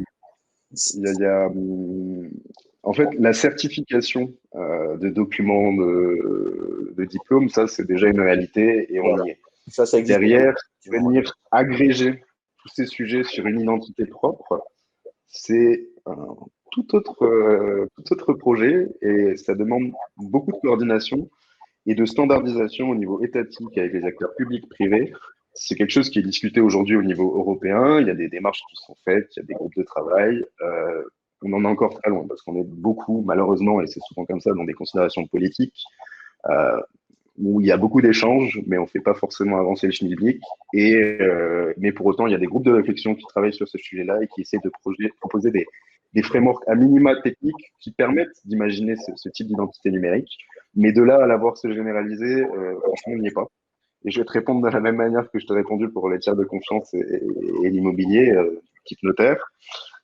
en fait, la certification de documents de diplôme, ça, c'est déjà une réalité et on voilà, y est. ça existe déjà, Derrière, effectivement. venir agréger tous ces sujets sur une identité propre, c'est un tout autre projet, et ça demande beaucoup de coordination et de standardisation au niveau étatique avec les acteurs publics, privés. C'est quelque chose qui est discuté aujourd'hui au niveau européen. Il y a des démarches qui sont faites, il y a des groupes de travail. On en est encore très loin parce qu'on est beaucoup, malheureusement, et c'est souvent comme ça, dans des considérations politiques, où il y a beaucoup d'échanges, mais on ne fait pas forcément avancer le schmilblick. Mais pour autant, il y a des groupes de réflexion qui travaillent sur ce sujet-là et qui essaient de proposer des frameworks à minima techniques qui permettent d'imaginer ce type d'identité numérique. Mais de là à l'avoir se généraliser, franchement, on n'y est pas. Et je vais te répondre de la même manière que je t'ai répondu pour les tiers de confiance et l'immobilier, type notaire.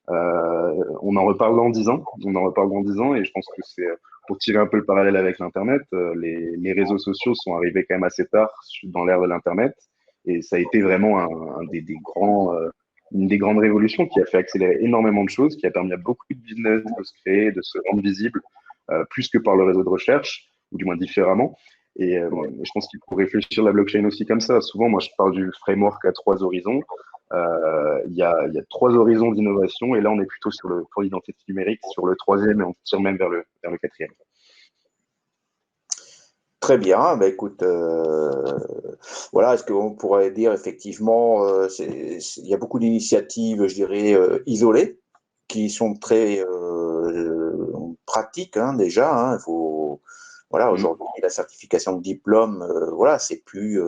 On en reparle dans 10 ans. On en reparle dans 10 ans, et je pense que c'est pour tirer un peu le parallèle avec l'Internet. Les réseaux sociaux sont arrivés quand même assez tard dans l'ère de l'Internet, et ça a été vraiment une des grandes révolutions qui a fait accélérer énormément de choses, qui a permis à beaucoup de business de se créer, de se rendre visible, plus que par le réseau de recherche, ou du moins différemment. Et je pense qu'il faut réfléchir la blockchain aussi comme ça. Souvent, moi, je parle du framework à 3 horizons. Il y a 3 horizons d'innovation, et là, on est plutôt pour l'identité numérique sur le 3e, et on tire même vers le 4e. Très bien, bah, écoute, voilà, est-ce qu'on pourrait dire effectivement, il y a beaucoup d'initiatives, je dirais, isolées, qui sont très pratiques, hein, déjà, hein, il faut, voilà, aujourd'hui, la certification de diplôme, voilà, c'est plus,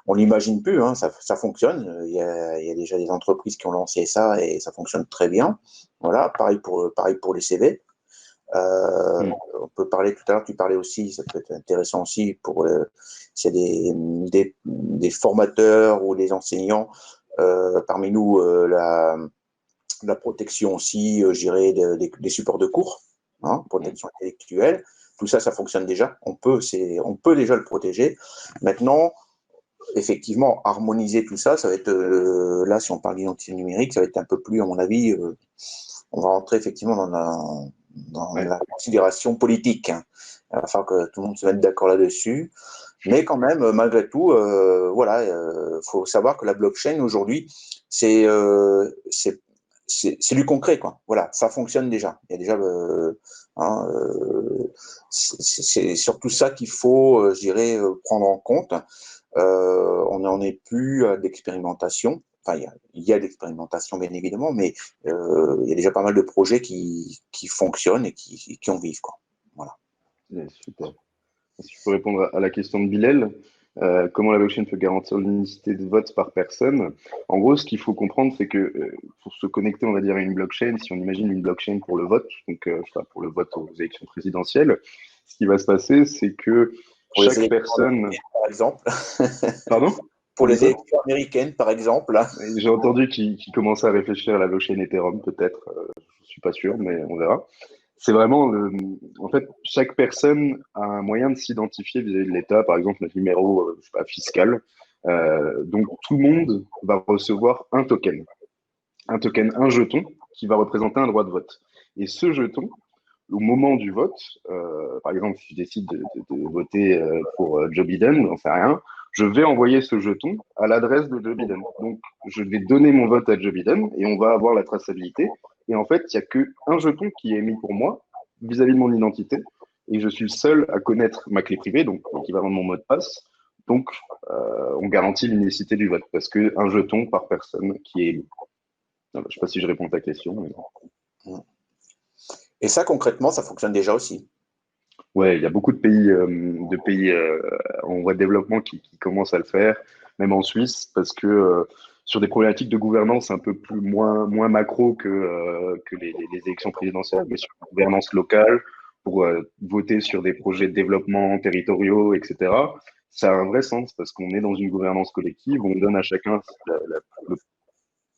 on l'imagine plus, hein, ça fonctionne, il y a déjà des entreprises qui ont lancé ça et ça fonctionne très bien, voilà, pareil pour les CV. On peut parler tout à l'heure, tu parlais aussi, ça peut être intéressant aussi pour s'il y a des formateurs ou des enseignants parmi nous, la protection aussi, je dirais, des supports de cours, hein, protection intellectuelle. Tout ça, ça fonctionne déjà. On peut déjà le protéger. Maintenant, effectivement, harmoniser tout ça, ça va être, là, si on parle d'identité numérique, ça va être un peu plus, à mon avis, on va rentrer effectivement dans la considération politique, hein. Il va falloir que tout le monde se mette d'accord là-dessus. Mais quand même, malgré tout, voilà, faut savoir que la blockchain aujourd'hui, c'est du concret, quoi. Voilà, ça fonctionne déjà. Il y a déjà, hein, c'est surtout ça qu'il faut, je dirais, prendre en compte. On n'en est plus à d'expérimentation. Enfin, il y a d'expérimentation, bien évidemment, mais il y a déjà pas mal de projets qui fonctionnent et qui en vivent, quoi. Voilà. Super. Si je peux répondre à la question de Bilal, comment la blockchain peut garantir l'unicité de vote par personne? En gros, ce qu'il faut comprendre, c'est que pour se connecter, on va dire, à une blockchain, si on imagine une blockchain pour le vote, donc pour le vote aux élections présidentielles, ce qui va se passer, c'est que Pour les chaque élections personne. par exemple. Pardon? Pour Tu dis les quoi? élections américaines, par exemple. J'ai entendu qu'il commençait à réfléchir à la blockchain Ethereum, peut-être. Je suis pas sûr, mais on verra. C'est vraiment en fait, chaque personne a un moyen de s'identifier vis-à-vis de l'État, par exemple notre numéro je sais pas, fiscal. Donc tout le monde va recevoir un token, un jeton qui va représenter un droit de vote. Et ce jeton, au moment du vote, par exemple, si je décide de voter pour Joe Biden, j'en sais rien, je vais envoyer ce jeton à l'adresse de Joe Biden. Donc, je vais donner mon vote à Joe Biden et on va avoir la traçabilité. Et en fait, il n'y a qu'un jeton qui est émis pour moi vis-à-vis de mon identité. Et je suis le seul à connaître ma clé privée, donc l'équivalent de mon mot de passe. Donc, on garantit l'unicité du vote parce qu'un jeton par personne qui est élu. Je ne sais pas si je réponds à ta question. Mais... Et ça, concrètement, ça fonctionne déjà aussi. Ouais, il y a beaucoup de pays en voie de développement qui commencent à le faire, même en Suisse, parce que sur des problématiques de gouvernance un peu moins macro que les élections présidentielles, mais sur la gouvernance locale, pour voter sur des projets de développement territoriaux, etc., ça a un vrai sens parce qu'on est dans une gouvernance collective où on donne à chacun la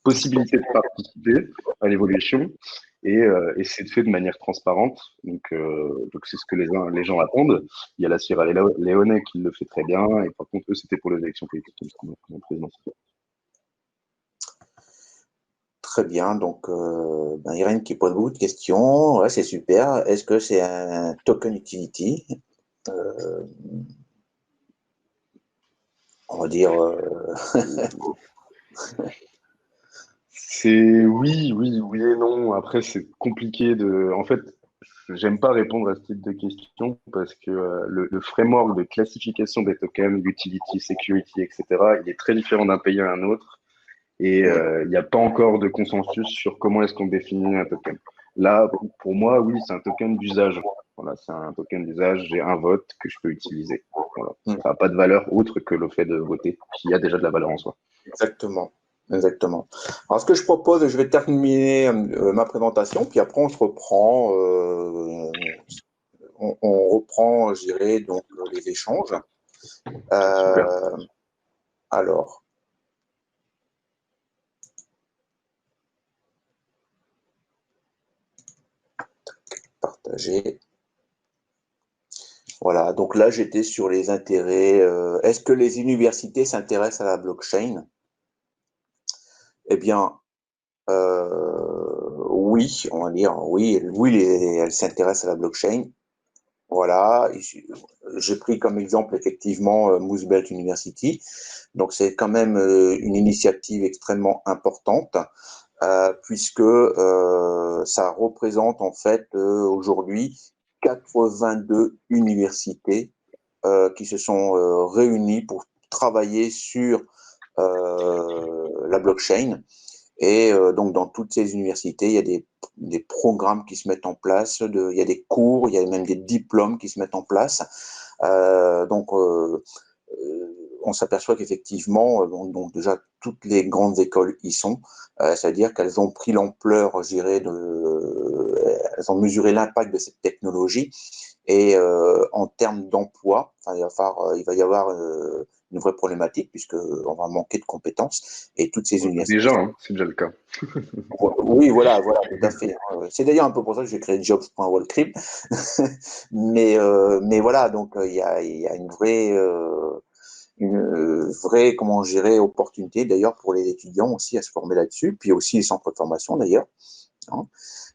possibilité de participer à l'évolution et c'est fait de manière transparente. Donc c'est ce que les gens attendent. Il y a la Sierra Leone qui le fait très bien et par contre eux c'était pour les élections politiques présidentielles. Très bien, donc Irène qui pose beaucoup de questions, ouais, c'est super. Est-ce que c'est un token utility? On va dire C'est oui et non. Après, c'est compliqué de. En fait, j'aime pas répondre à ce type de questions parce que le framework de classification des tokens, utility, security, etc., il est très différent d'un pays à un autre et il n'y a pas encore de consensus sur comment est-ce qu'on définit un token. Là, pour moi, oui, c'est un token d'usage. Voilà, c'est un token d'usage. J'ai un vote que je peux utiliser. Voilà. Ça n'a pas de valeur autre que le fait de voter, qui a déjà de la valeur en soi. exactement. Exactement. Alors, ce que je propose, je vais terminer ma présentation, puis après on se reprend, on reprend, je dirais, donc les échanges. Super. Alors, partager. Voilà, donc là j'étais sur les intérêts. Est-ce que les universités s'intéressent à la blockchain? Eh bien, oui, on va dire oui, elles s'intéressent à la blockchain. Voilà, j'ai pris comme exemple effectivement Moosbelt University. Donc c'est quand même une initiative extrêmement importante puisque ça représente en fait aujourd'hui 82 universités qui se sont réunies pour travailler sur la blockchain. Et donc, dans toutes ces universités, il y a des programmes qui se mettent en place, il y a des cours, il y a même des diplômes qui se mettent en place. Donc, on s'aperçoit qu'effectivement, donc déjà, toutes les grandes écoles y sont. C'est-à-dire qu'elles ont pris l'ampleur, je dirais, elles ont mesuré l'impact de cette technologie. Et en termes d'emploi, enfin, il va y avoir une vraie problématique puisqu'on va manquer de compétences. Et toutes ces universités. Déjà, hein, c'est déjà le cas. Oui, voilà, tout à fait. C'est d'ailleurs un peu pour ça que j'ai créé jobs.wallcrypt. Mais voilà, donc il y a une vraie, comment gérer, opportunité d'ailleurs pour les étudiants aussi à se former là-dessus, puis aussi les centres de formation d'ailleurs. Hein.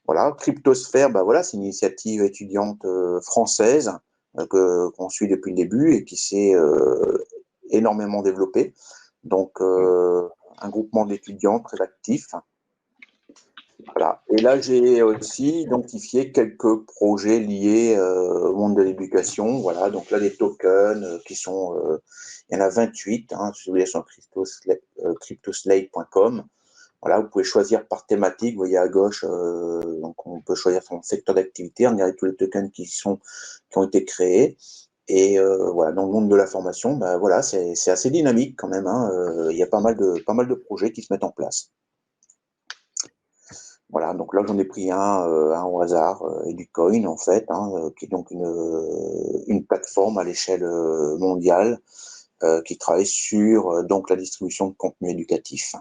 Voilà, Cryptosphère, bah voilà, c'est une initiative étudiante française qu'on suit depuis le début et qui s'est énormément développée. Donc, un groupement d'étudiants très actifs. Voilà. Et là, j'ai aussi identifié quelques projets liés au monde de l'éducation. Voilà, donc là, des tokens qui sont, il y en a 28, hein, si vous voulez, sur cryptoslate.com. Voilà, vous pouvez choisir par thématique. Vous voyez à gauche, donc on peut choisir son secteur d'activité. On dirait tous les tokens qui ont été créés. Et voilà, dans le monde de la formation, ben voilà, c'est assez dynamique quand même. Hein. Il y a pas mal de projets qui se mettent en place. Voilà, donc là j'en ai pris un au hasard, EduCoin en fait, hein, qui est donc une plateforme à l'échelle mondiale qui travaille sur donc la distribution de contenu éducatif.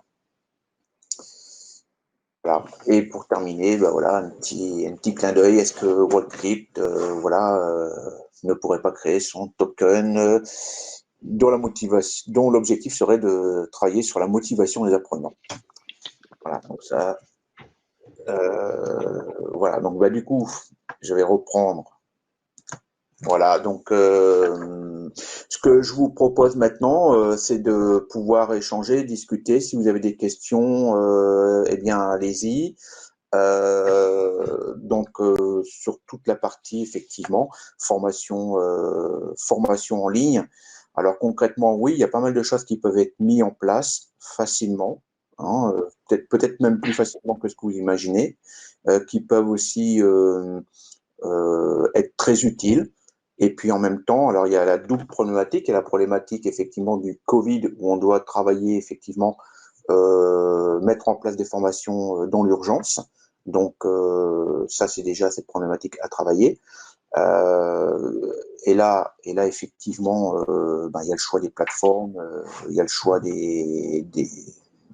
Voilà. Et pour terminer, ben voilà, un petit clin d'œil. Est-ce que WorldCrypt, ne pourrait pas créer son token dont l'objectif serait de travailler sur la motivation des apprenants. Voilà, donc ça. Voilà, donc bah, du coup, je vais reprendre. Voilà, donc ce que je vous propose maintenant, c'est de pouvoir échanger, discuter. Si vous avez des questions, eh bien, allez-y. Donc sur toute la partie effectivement formation en ligne. Alors concrètement, oui, il y a pas mal de choses qui peuvent être mises en place facilement, hein, peut-être même plus facilement que ce que vous imaginez, qui peuvent aussi être très utiles. Et puis en même temps, alors il y a la double problématique, il y a la problématique effectivement du Covid où on doit travailler effectivement, mettre en place des formations dans l'urgence. Donc ça, c'est déjà cette problématique à travailler. Et là, effectivement, il y a le choix des plateformes, il y a le choix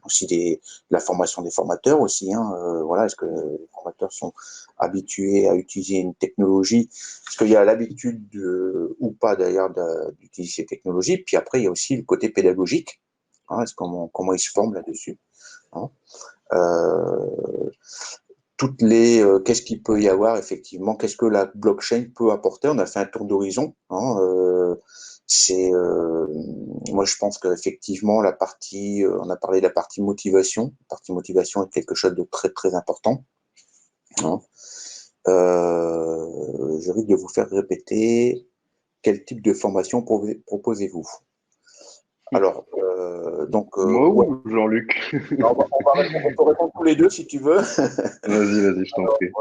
aussi de la formation des formateurs aussi. Hein, voilà, est-ce que les formateurs sont habitués à utiliser une technologie? Est-ce qu'il y a l'habitude ou pas d'ailleurs d'utiliser ces technologies? Puis après, il y a aussi le côté pédagogique. Hein, comment ils se forment là-dessus? Hein, qu'est-ce qu'il peut y avoir effectivement, qu'est-ce que la blockchain peut apporter. On a fait un tour d'horizon. Hein, moi je pense qu'effectivement la partie, on a parlé de la partie motivation. La partie motivation est quelque chose de très très important. Hein. Je risque de vous faire répéter. Quel type de formation proposez-vous? Alors, Moi ouais. ou Jean-Luc? On peut répondre tous les deux si tu veux. Vas-y, je t'en prie.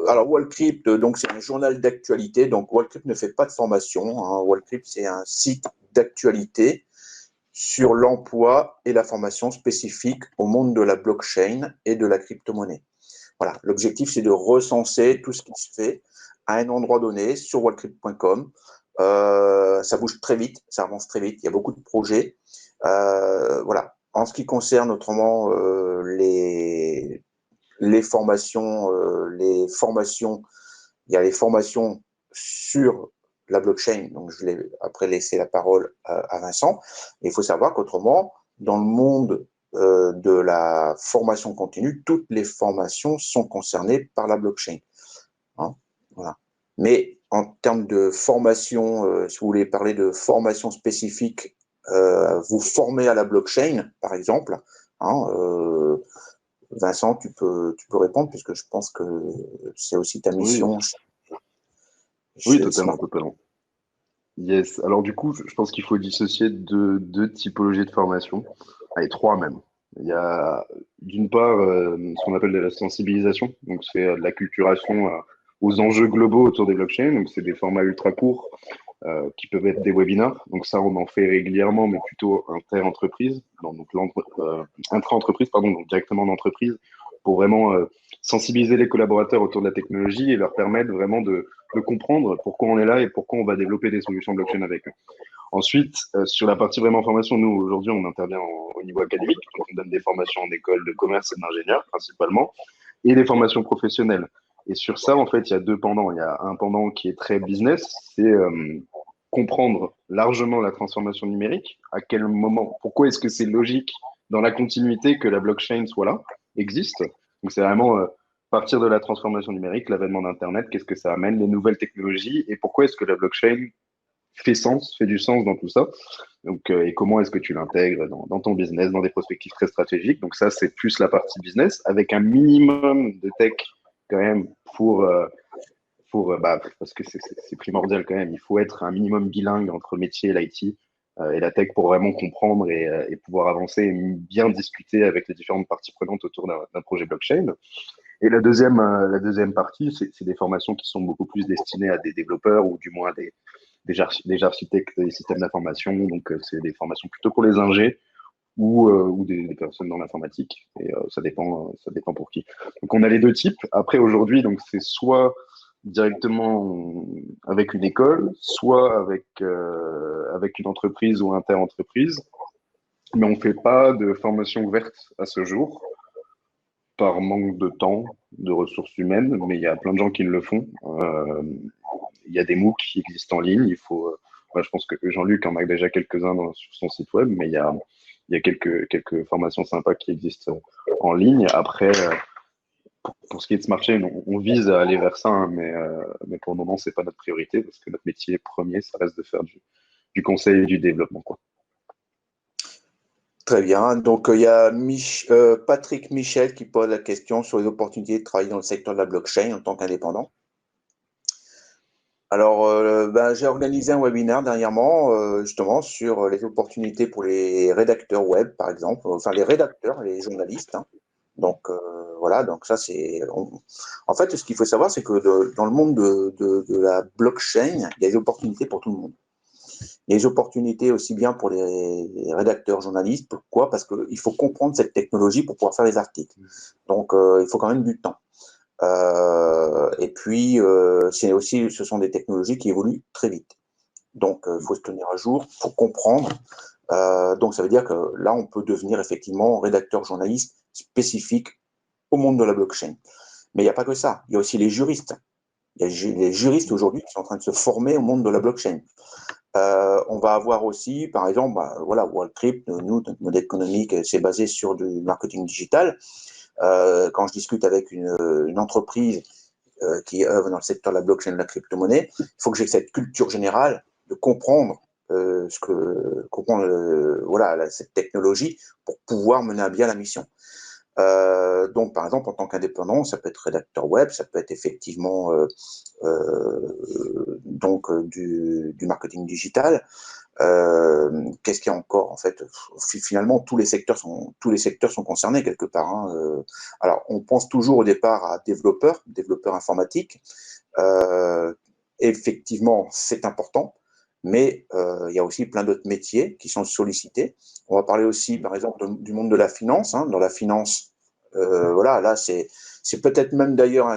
Alors, WorldCrypt, donc c'est un journal d'actualité. Donc, WorldCrypt ne fait pas de formation. Hein. WorldCrypt, c'est un site d'actualité sur l'emploi et la formation spécifique au monde de la blockchain et de la crypto-monnaie. Voilà. L'objectif, c'est de recenser tout ce qui se fait à un endroit donné sur worldcrypt.com. Ça bouge très vite, ça avance très vite. Il y a beaucoup de projets. Voilà. En ce qui concerne autrement les formations, il y a les formations sur la blockchain. Donc, je vais après laisser la parole à Vincent. Et il faut savoir qu'autrement, dans le monde de la formation continue, toutes les formations sont concernées par la blockchain. Hein, voilà. Mais en termes de formation, si vous voulez parler de formation spécifique, vous formez à la blockchain, par exemple. Hein, Vincent, tu peux répondre puisque je pense que c'est aussi ta Oui, mission oui, chez totalement, Smart. totalement. Yes. Alors du coup, je pense qu'il faut dissocier deux typologies de formation. Allez, trois même. Il y a d'une part ce qu'on appelle de la sensibilisation. Donc c'est de la culturation aux enjeux globaux autour des blockchains. Donc c'est des formats ultra courts qui peuvent être des webinars. Donc ça, on en fait régulièrement, mais plutôt intra-entreprise, donc directement en entreprise, pour vraiment sensibiliser les collaborateurs autour de la technologie et leur permettre vraiment de comprendre pourquoi on est là et pourquoi on va développer des solutions blockchain avec eux. Ensuite, sur la partie vraiment formation, nous, aujourd'hui, on intervient au niveau académique. Donc, on donne des formations en école de commerce et d'ingénieur, principalement, et des formations professionnelles. Et sur ça, en fait, il y a deux pendants. Il y a un pendant qui est très business, c'est comprendre largement la transformation numérique, à quel moment, pourquoi est-ce que c'est logique dans la continuité que la blockchain soit là, existe. Donc, c'est vraiment partir de la transformation numérique, l'avènement d'Internet, qu'est-ce que ça amène, les nouvelles technologies, et pourquoi est-ce que la blockchain fait du sens dans tout ça. Donc, et comment est-ce que tu l'intègres dans ton business, dans des perspectives très stratégiques. Donc ça, c'est plus la partie business, avec un minimum de tech quand même parce que c'est primordial quand même. Il faut être un minimum bilingue entre le métier, l'IT et la tech pour vraiment comprendre et pouvoir avancer et bien discuter avec les différentes parties prenantes autour d'un projet blockchain. Et la deuxième partie, c'est des formations qui sont beaucoup plus destinées à des développeurs ou du moins des architectes des systèmes d'information. Donc, c'est des formations plutôt pour les ingés ou des personnes dans l'informatique. Et ça dépend pour qui. Donc, on a les deux types. Après, aujourd'hui, donc c'est soit directement avec une école, soit avec une entreprise ou inter-entreprise. Mais on ne fait pas de formation ouverte à ce jour par manque de temps, de ressources humaines, mais il y a plein de gens qui le font. Il y a des MOOC qui existent en ligne. Je pense que Jean-Luc en a déjà quelques-uns sur son site web, mais il y a quelques formations sympas qui existent en ligne. Après, pour ce qui est de Smart Chain, on vise à aller vers ça, hein, mais pour le moment, c'est pas notre priorité parce que notre métier premier, ça reste de faire du conseil et du développement, quoi. Très bien. Donc, il y a Patrick Michel qui pose la question sur les opportunités de travailler dans le secteur de la blockchain en tant qu'indépendant. Alors, j'ai organisé un webinaire dernièrement, justement, sur les opportunités pour les rédacteurs web, par exemple, enfin les rédacteurs, les journalistes, hein. Donc, voilà, donc ça, en fait, ce qu'il faut savoir, c'est que dans le monde de la blockchain, il y a des opportunités pour tout le monde. Il y a des opportunités aussi bien pour les rédacteurs journalistes. Pourquoi? Parce qu'il faut comprendre cette technologie pour pouvoir faire les articles. Donc, il faut quand même du temps. Et puis, ce sont des technologies qui évoluent très vite. Donc, il faut se tenir à jour, il faut comprendre. Donc, ça veut dire que là, on peut devenir effectivement rédacteur journaliste spécifique au monde de la blockchain. Mais il n'y a pas que ça. Il y a aussi les juristes. Il y a les juristes aujourd'hui qui sont en train de se former au monde de la blockchain. On va avoir aussi, par exemple, WorldCrypt, nous, notre modèle économique, c'est basé sur du marketing digital. Quand je discute avec une entreprise qui œuvre dans le secteur de la blockchain, de la crypto-monnaie, il faut que j'ai cette culture générale de comprendre cette technologie pour pouvoir mener à bien la mission. Donc, par exemple, en tant qu'indépendant, ça peut être rédacteur web, ça peut être effectivement du marketing digital. Qu'est-ce qu'il y a encore en fait? Finalement, tous les secteurs sont concernés quelque part, hein. Alors, on pense toujours au départ à développeur informatique. Effectivement, c'est important, mais il y a aussi plein d'autres métiers qui sont sollicités. On va parler aussi, par exemple, du monde de la finance, hein. Dans la finance, là, c'est peut-être même d'ailleurs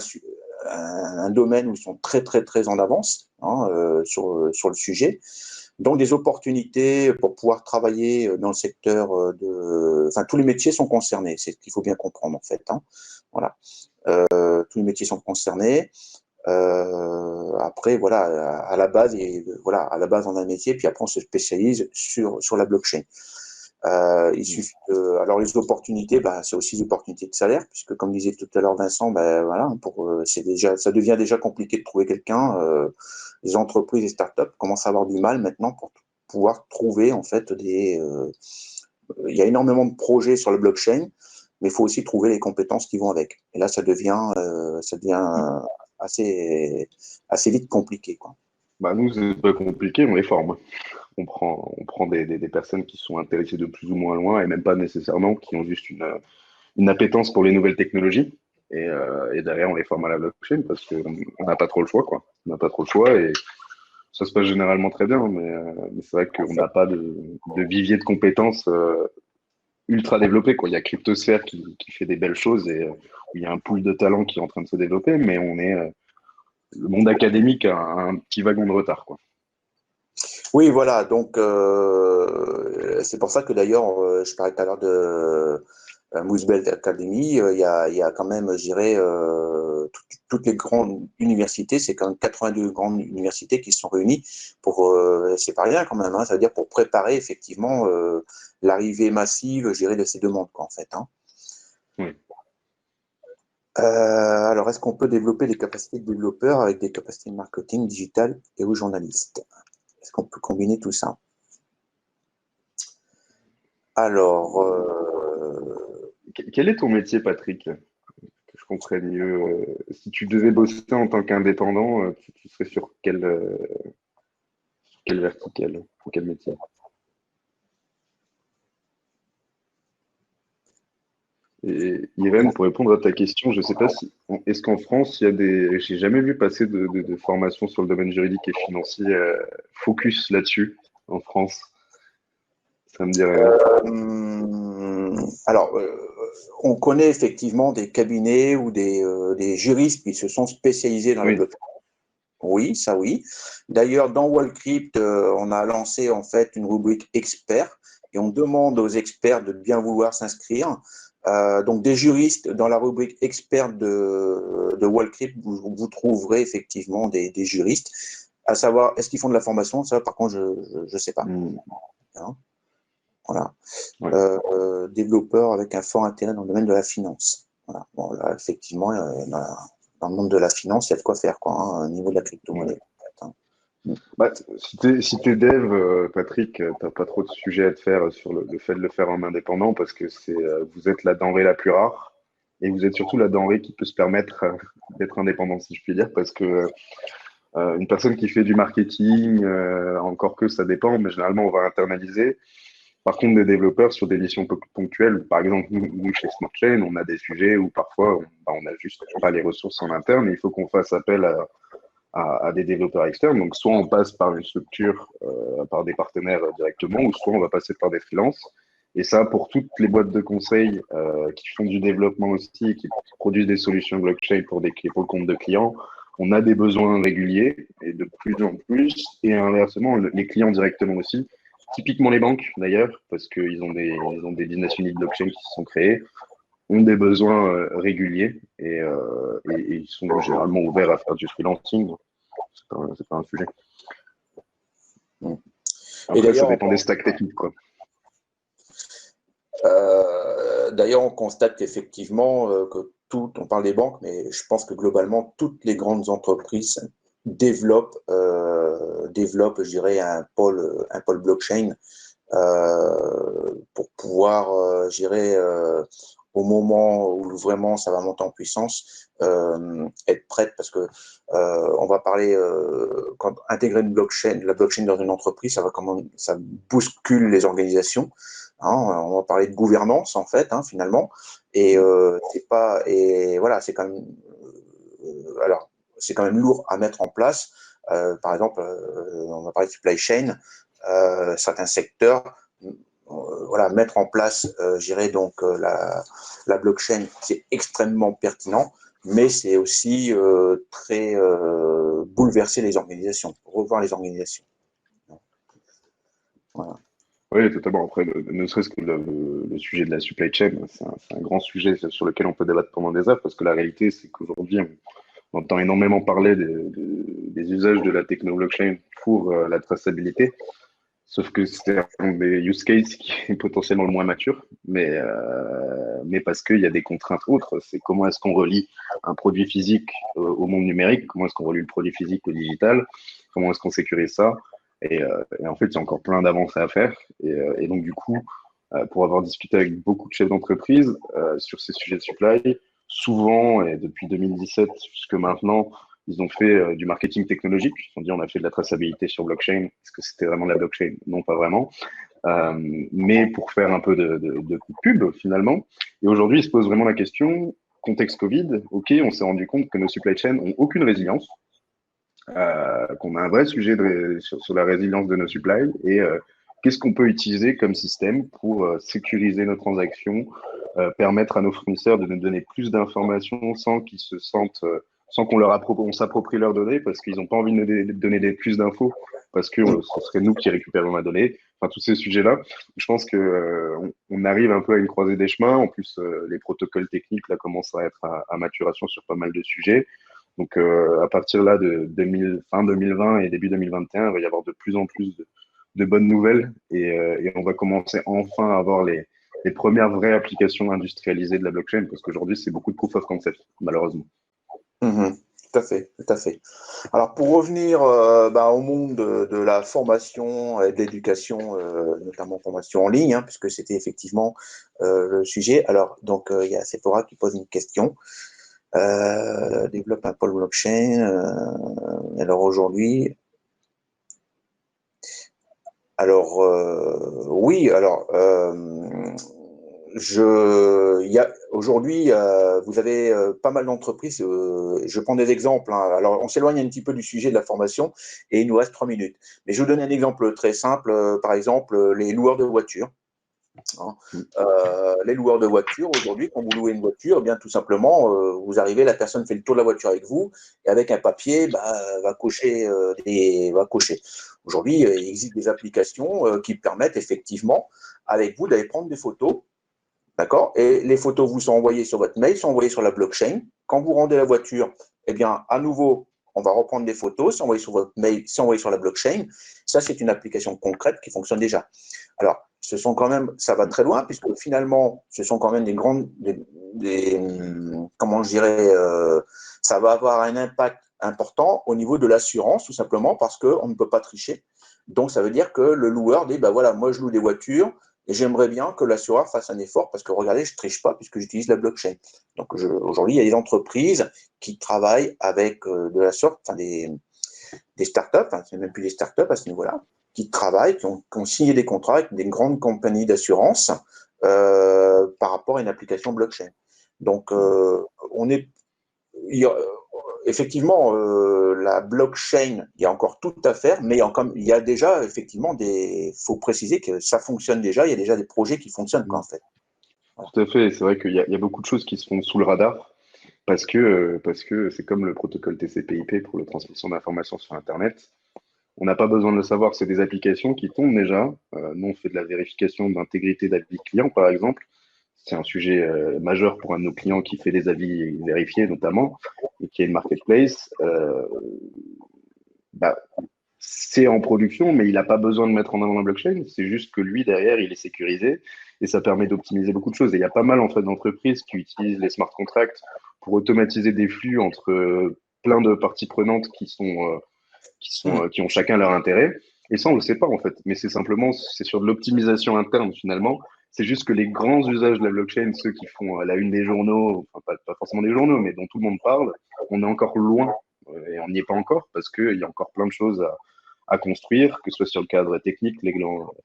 un domaine où ils sont très, très, très en avance, hein, sur le sujet. Donc, des opportunités pour pouvoir travailler dans le secteur Enfin, tous les métiers sont concernés, c'est ce qu'il faut bien comprendre, en fait, hein. Voilà. Tous les métiers sont concernés. Après, voilà, à la base, à la base, on a un métier, puis après, on se spécialise sur la blockchain. Il suffit alors les opportunités, c'est aussi des opportunités de salaire, puisque comme disait tout à l'heure Vincent, voilà, ça devient déjà compliqué de trouver quelqu'un. Les entreprises et startups commencent à avoir du mal maintenant pour pouvoir trouver en fait il y a énormément de projets sur le blockchain, mais il faut aussi trouver les compétences qui vont avec. Et là, ça devient assez vite compliqué, quoi. Nous, c'est pas compliqué, on les forme. On prend des personnes qui sont intéressées de plus ou moins loin et même pas nécessairement, qui ont juste une appétence pour les nouvelles technologies. Et derrière, on les forme à la blockchain parce qu'on n'a pas trop le choix, quoi. On n'a pas trop le choix et ça se passe généralement très bien, mais c'est vrai qu'on n'a pas de vivier de compétences ultra développé, quoi. Il y a Cryptosphère qui fait des belles choses et il y a un pool de talents qui est en train de se développer, mais le monde académique a un petit wagon de retard, quoi. Oui, voilà. Donc, c'est pour ça que d'ailleurs, je parlais tout à l'heure de Moosbelt Academy. Il y a quand même, je dirais, toutes les grandes universités, c'est quand même 82 grandes universités qui se sont réunies pour, c'est pas rien quand même, hein, ça veut dire pour préparer effectivement l'arrivée massive, je dirais, de ces demandes, quoi, en fait. Hein. Oui. Alors, est-ce qu'on peut développer des capacités de développeur avec des capacités de marketing digital et aux journalistes? Est-ce qu'on peut combiner tout ça? Alors, Quel est ton métier, Patrick? Que je comprenne mieux. Si tu devais bosser en tant qu'indépendant, tu serais sur quel vertical, pour quel métier? Et Irène, pour répondre à ta question, je ne sais pas si est-ce qu'en France, il y a des. J'ai jamais vu passer de formation sur le domaine juridique et financier focus là-dessus en France. Ça me dit rien. alors, on connaît effectivement des cabinets ou des juristes qui se sont spécialisés dans la Oui, blockchain. Oui, ça oui. D'ailleurs, dans Wallcrypt, on a lancé en fait une rubrique experts et on demande aux experts de bien vouloir s'inscrire. Donc, des juristes dans la rubrique experts de Wallcrypt, vous trouverez effectivement des juristes. À savoir, est-ce qu'ils font de la formation? Ça, par contre, je sais pas. Hein, voilà. ouais. Développeur avec un fort intérêt dans le domaine de la finance. Voilà. Bon, là, effectivement, dans le monde de la finance, il y a de quoi faire, quoi, hein, au niveau de la crypto-monnaie. Ouais. Bah, si t'es dev, Patrick, t'as pas trop de sujets à te faire sur le fait de le faire en indépendant parce que vous êtes la denrée la plus rare et vous êtes surtout la denrée qui peut se permettre d'être indépendant, si je puis dire, parce que une personne qui fait du marketing, encore que ça dépend, mais généralement on va internaliser. Par contre, des développeurs sur des missions ponctuelles, par exemple, nous chez SmartChain, on a des sujets où parfois on a juste pas les ressources en interne et il faut qu'on fasse appel à des développeurs externes. Donc, soit on passe par une structure, par des partenaires directement, ou soit on va passer par des freelances. Et ça, pour toutes les boîtes de conseil qui font du développement aussi et qui produisent des solutions blockchain pour le compte de clients, on a des besoins réguliers et de plus en plus. Et inversement, les clients directement aussi. Typiquement les banques, d'ailleurs, parce qu'ils ont des business units blockchain qui se sont créés, ont des besoins réguliers et ils sont généralement ouverts à faire du freelancing. C'est pas un sujet. Et Après, ça dépend des stacks techniques, quoi. D'ailleurs, on constate qu'effectivement, on parle des banques, mais je pense que globalement, toutes les grandes entreprises développent, je dirais, un pôle blockchain pour pouvoir, je dirais, au moment où vraiment ça va monter en puissance, être prête parce que on va parler quand intégrer la blockchain dans une entreprise, ça bouscule les organisations. Hein, on va parler de gouvernance en fait, hein, finalement, et c'est pas et voilà, c'est quand même alors c'est quand même lourd à mettre en place. Par exemple, on va parler de supply chain, certains secteurs. Voilà, mettre en place, j'irais donc la blockchain, c'est extrêmement pertinent, mais c'est aussi très bouleverser les organisations, revoir les organisations. Voilà. Oui, totalement. Après, ne serait-ce que le sujet de la supply chain, c'est un grand sujet sur lequel on peut débattre pendant des heures, parce que la réalité, c'est qu'aujourd'hui, on entend énormément parler des usages de la techno blockchain pour la traçabilité. Sauf que c'est un des use cases qui est potentiellement le moins mature, mais parce qu'il y a des contraintes autres. C'est comment est-ce qu'on relie un produit physique au monde numérique, comment est-ce qu'on relie le produit physique au digital, comment est-ce qu'on sécurise ça. Et en fait, il y a encore plein d'avancées à faire. Et donc, du coup, pour avoir discuté avec beaucoup de chefs d'entreprise sur ces sujets de supply, souvent, et depuis 2017 jusque maintenant, ils ont fait du marketing technologique. Ils ont dit on a fait de la traçabilité sur blockchain. Est-ce que c'était vraiment de la blockchain? Non, pas vraiment. Mais pour faire un peu de pub finalement. Et aujourd'hui, ils se posent vraiment la question, contexte Covid, ok, on s'est rendu compte que nos supply chains n'ont aucune résilience, qu'on a un vrai sujet sur la résilience de nos supplies et qu'est-ce qu'on peut utiliser comme système pour sécuriser nos transactions, permettre à nos fournisseurs de nous donner plus d'informations sans qu'ils se sentent, sans qu'on on s'approprie leurs données parce qu'ils n'ont pas envie de nous donner plus d'infos parce que ce serait nous qui récupérons la donnée. Enfin, tous ces sujets-là, je pense que on arrive un peu à une croisée des chemins. En plus, les protocoles techniques là commencent à être à maturation sur pas mal de sujets. Donc, à partir là de fin 2020 et début 2021, il va y avoir de plus en plus de bonnes nouvelles et on va commencer enfin à avoir les premières vraies applications industrialisées de la blockchain parce qu'aujourd'hui, c'est beaucoup de proof of concept, malheureusement. Tout à fait, tout à fait. Alors, pour revenir au monde de la formation et de l'éducation, notamment formation en ligne, puisque c'était effectivement le sujet. Alors, donc, il y a Sephora qui pose une question. Développe un pôle blockchain. Alors, aujourd'hui... Alors, oui, alors... Aujourd'hui, vous avez pas mal d'entreprises. Je prends des exemples. Alors, on s'éloigne un petit peu du sujet de la formation et il nous reste 3 minutes. Mais je vous donne un exemple très simple. Par exemple, les loueurs de voitures. Les loueurs de voitures, aujourd'hui, quand vous louez une voiture, bien tout simplement, vous arrivez, la personne fait le tour de la voiture avec vous et avec un papier, va cocher. Aujourd'hui, il existe des applications qui permettent effectivement, avec vous, d'aller prendre des photos. D'accord? Et les photos vous sont envoyées sur votre mail, sont envoyées sur la blockchain. Quand vous rendez la voiture, eh bien, à nouveau, on va reprendre des photos, s'envoyer sur votre mail, s'envoyer sur la blockchain. Ça, c'est une application concrète qui fonctionne déjà. Alors, ça va très loin, puisque finalement, ce sont quand même comment je dirais, ça va avoir un impact important au niveau de l'assurance, tout simplement parce qu'on ne peut pas tricher. Donc, ça veut dire que le loueur dit, voilà, moi, je loue des voitures, et j'aimerais bien que l'assureur fasse un effort parce que, regardez, je ne triche pas puisque j'utilise la blockchain. Donc, aujourd'hui, il y a des entreprises qui travaillent avec de la sorte, des startups, c'est même plus des startups à ce niveau-là, qui travaillent, qui ont signé des contrats avec des grandes compagnies d'assurance par rapport à une application blockchain. Donc, effectivement, la blockchain, il y a encore tout à faire, mais il y a déjà, effectivement, faut préciser que ça fonctionne déjà, il y a déjà des projets qui fonctionnent, en fait. Voilà. Tout à fait, c'est vrai qu'il y a beaucoup de choses qui se font sous le radar, parce que c'est comme le protocole TCP/IP pour la transmission d'informations sur Internet. On n'a pas besoin de le savoir, c'est des applications qui tombent déjà. Nous, on fait de la vérification d'intégrité d'avis client, par exemple. C'est un sujet majeur pour un de nos clients qui fait des avis vérifiés, notamment, et qui est une marketplace. C'est en production, mais il n'a pas besoin de mettre en avant la blockchain. C'est juste que lui, derrière, il est sécurisé et ça permet d'optimiser beaucoup de choses. Et il y a pas mal en fait, d'entreprises qui utilisent les smart contracts pour automatiser des flux entre plein de parties prenantes qui ont chacun leur intérêt. Et ça, on ne le sait pas en fait. Mais c'est sur de l'optimisation interne finalement. C'est juste que les grands usages de la blockchain, ceux qui font la une des journaux, enfin pas forcément des journaux, mais dont tout le monde parle, on est encore loin. Et on n'y est pas encore parce qu'il y a encore plein de choses à construire, que ce soit sur le cadre technique,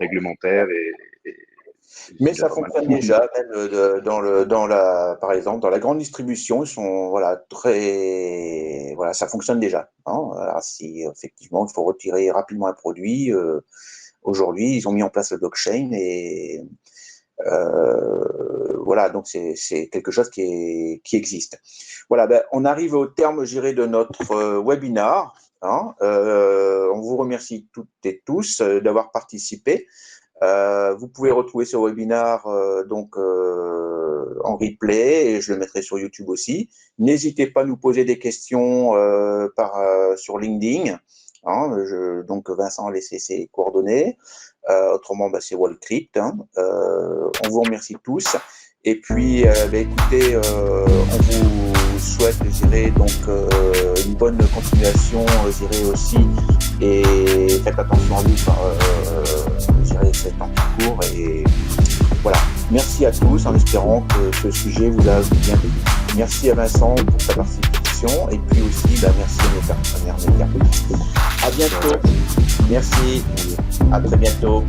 réglementaire mais ça fonctionne déjà, même par exemple, dans la grande distribution, ils sont ça fonctionne déjà. Alors, si effectivement il faut retirer rapidement un produit, aujourd'hui ils ont mis en place le blockchain et donc c'est quelque chose qui existe. Voilà, on arrive au terme, je dirais, de notre webinaire. On vous remercie toutes et tous d'avoir participé. Vous pouvez retrouver ce webinaire en replay et je le mettrai sur YouTube aussi. N'hésitez pas à nous poser des questions sur LinkedIn. Donc Vincent a laissé ses coordonnées. Autrement, c'est Wallcrypt. On vous remercie tous. Et puis, écoutez, on vous souhaite, je dirais, une bonne continuation, je dirais aussi, et faites attention à vous, je dirais, cette partie court. Et voilà. Merci à tous, en espérant que ce sujet vous a bien plu. Merci à Vincent pour sa participation, et puis aussi, merci à nos partenaires médias. À bientôt. Merci. À très bientôt.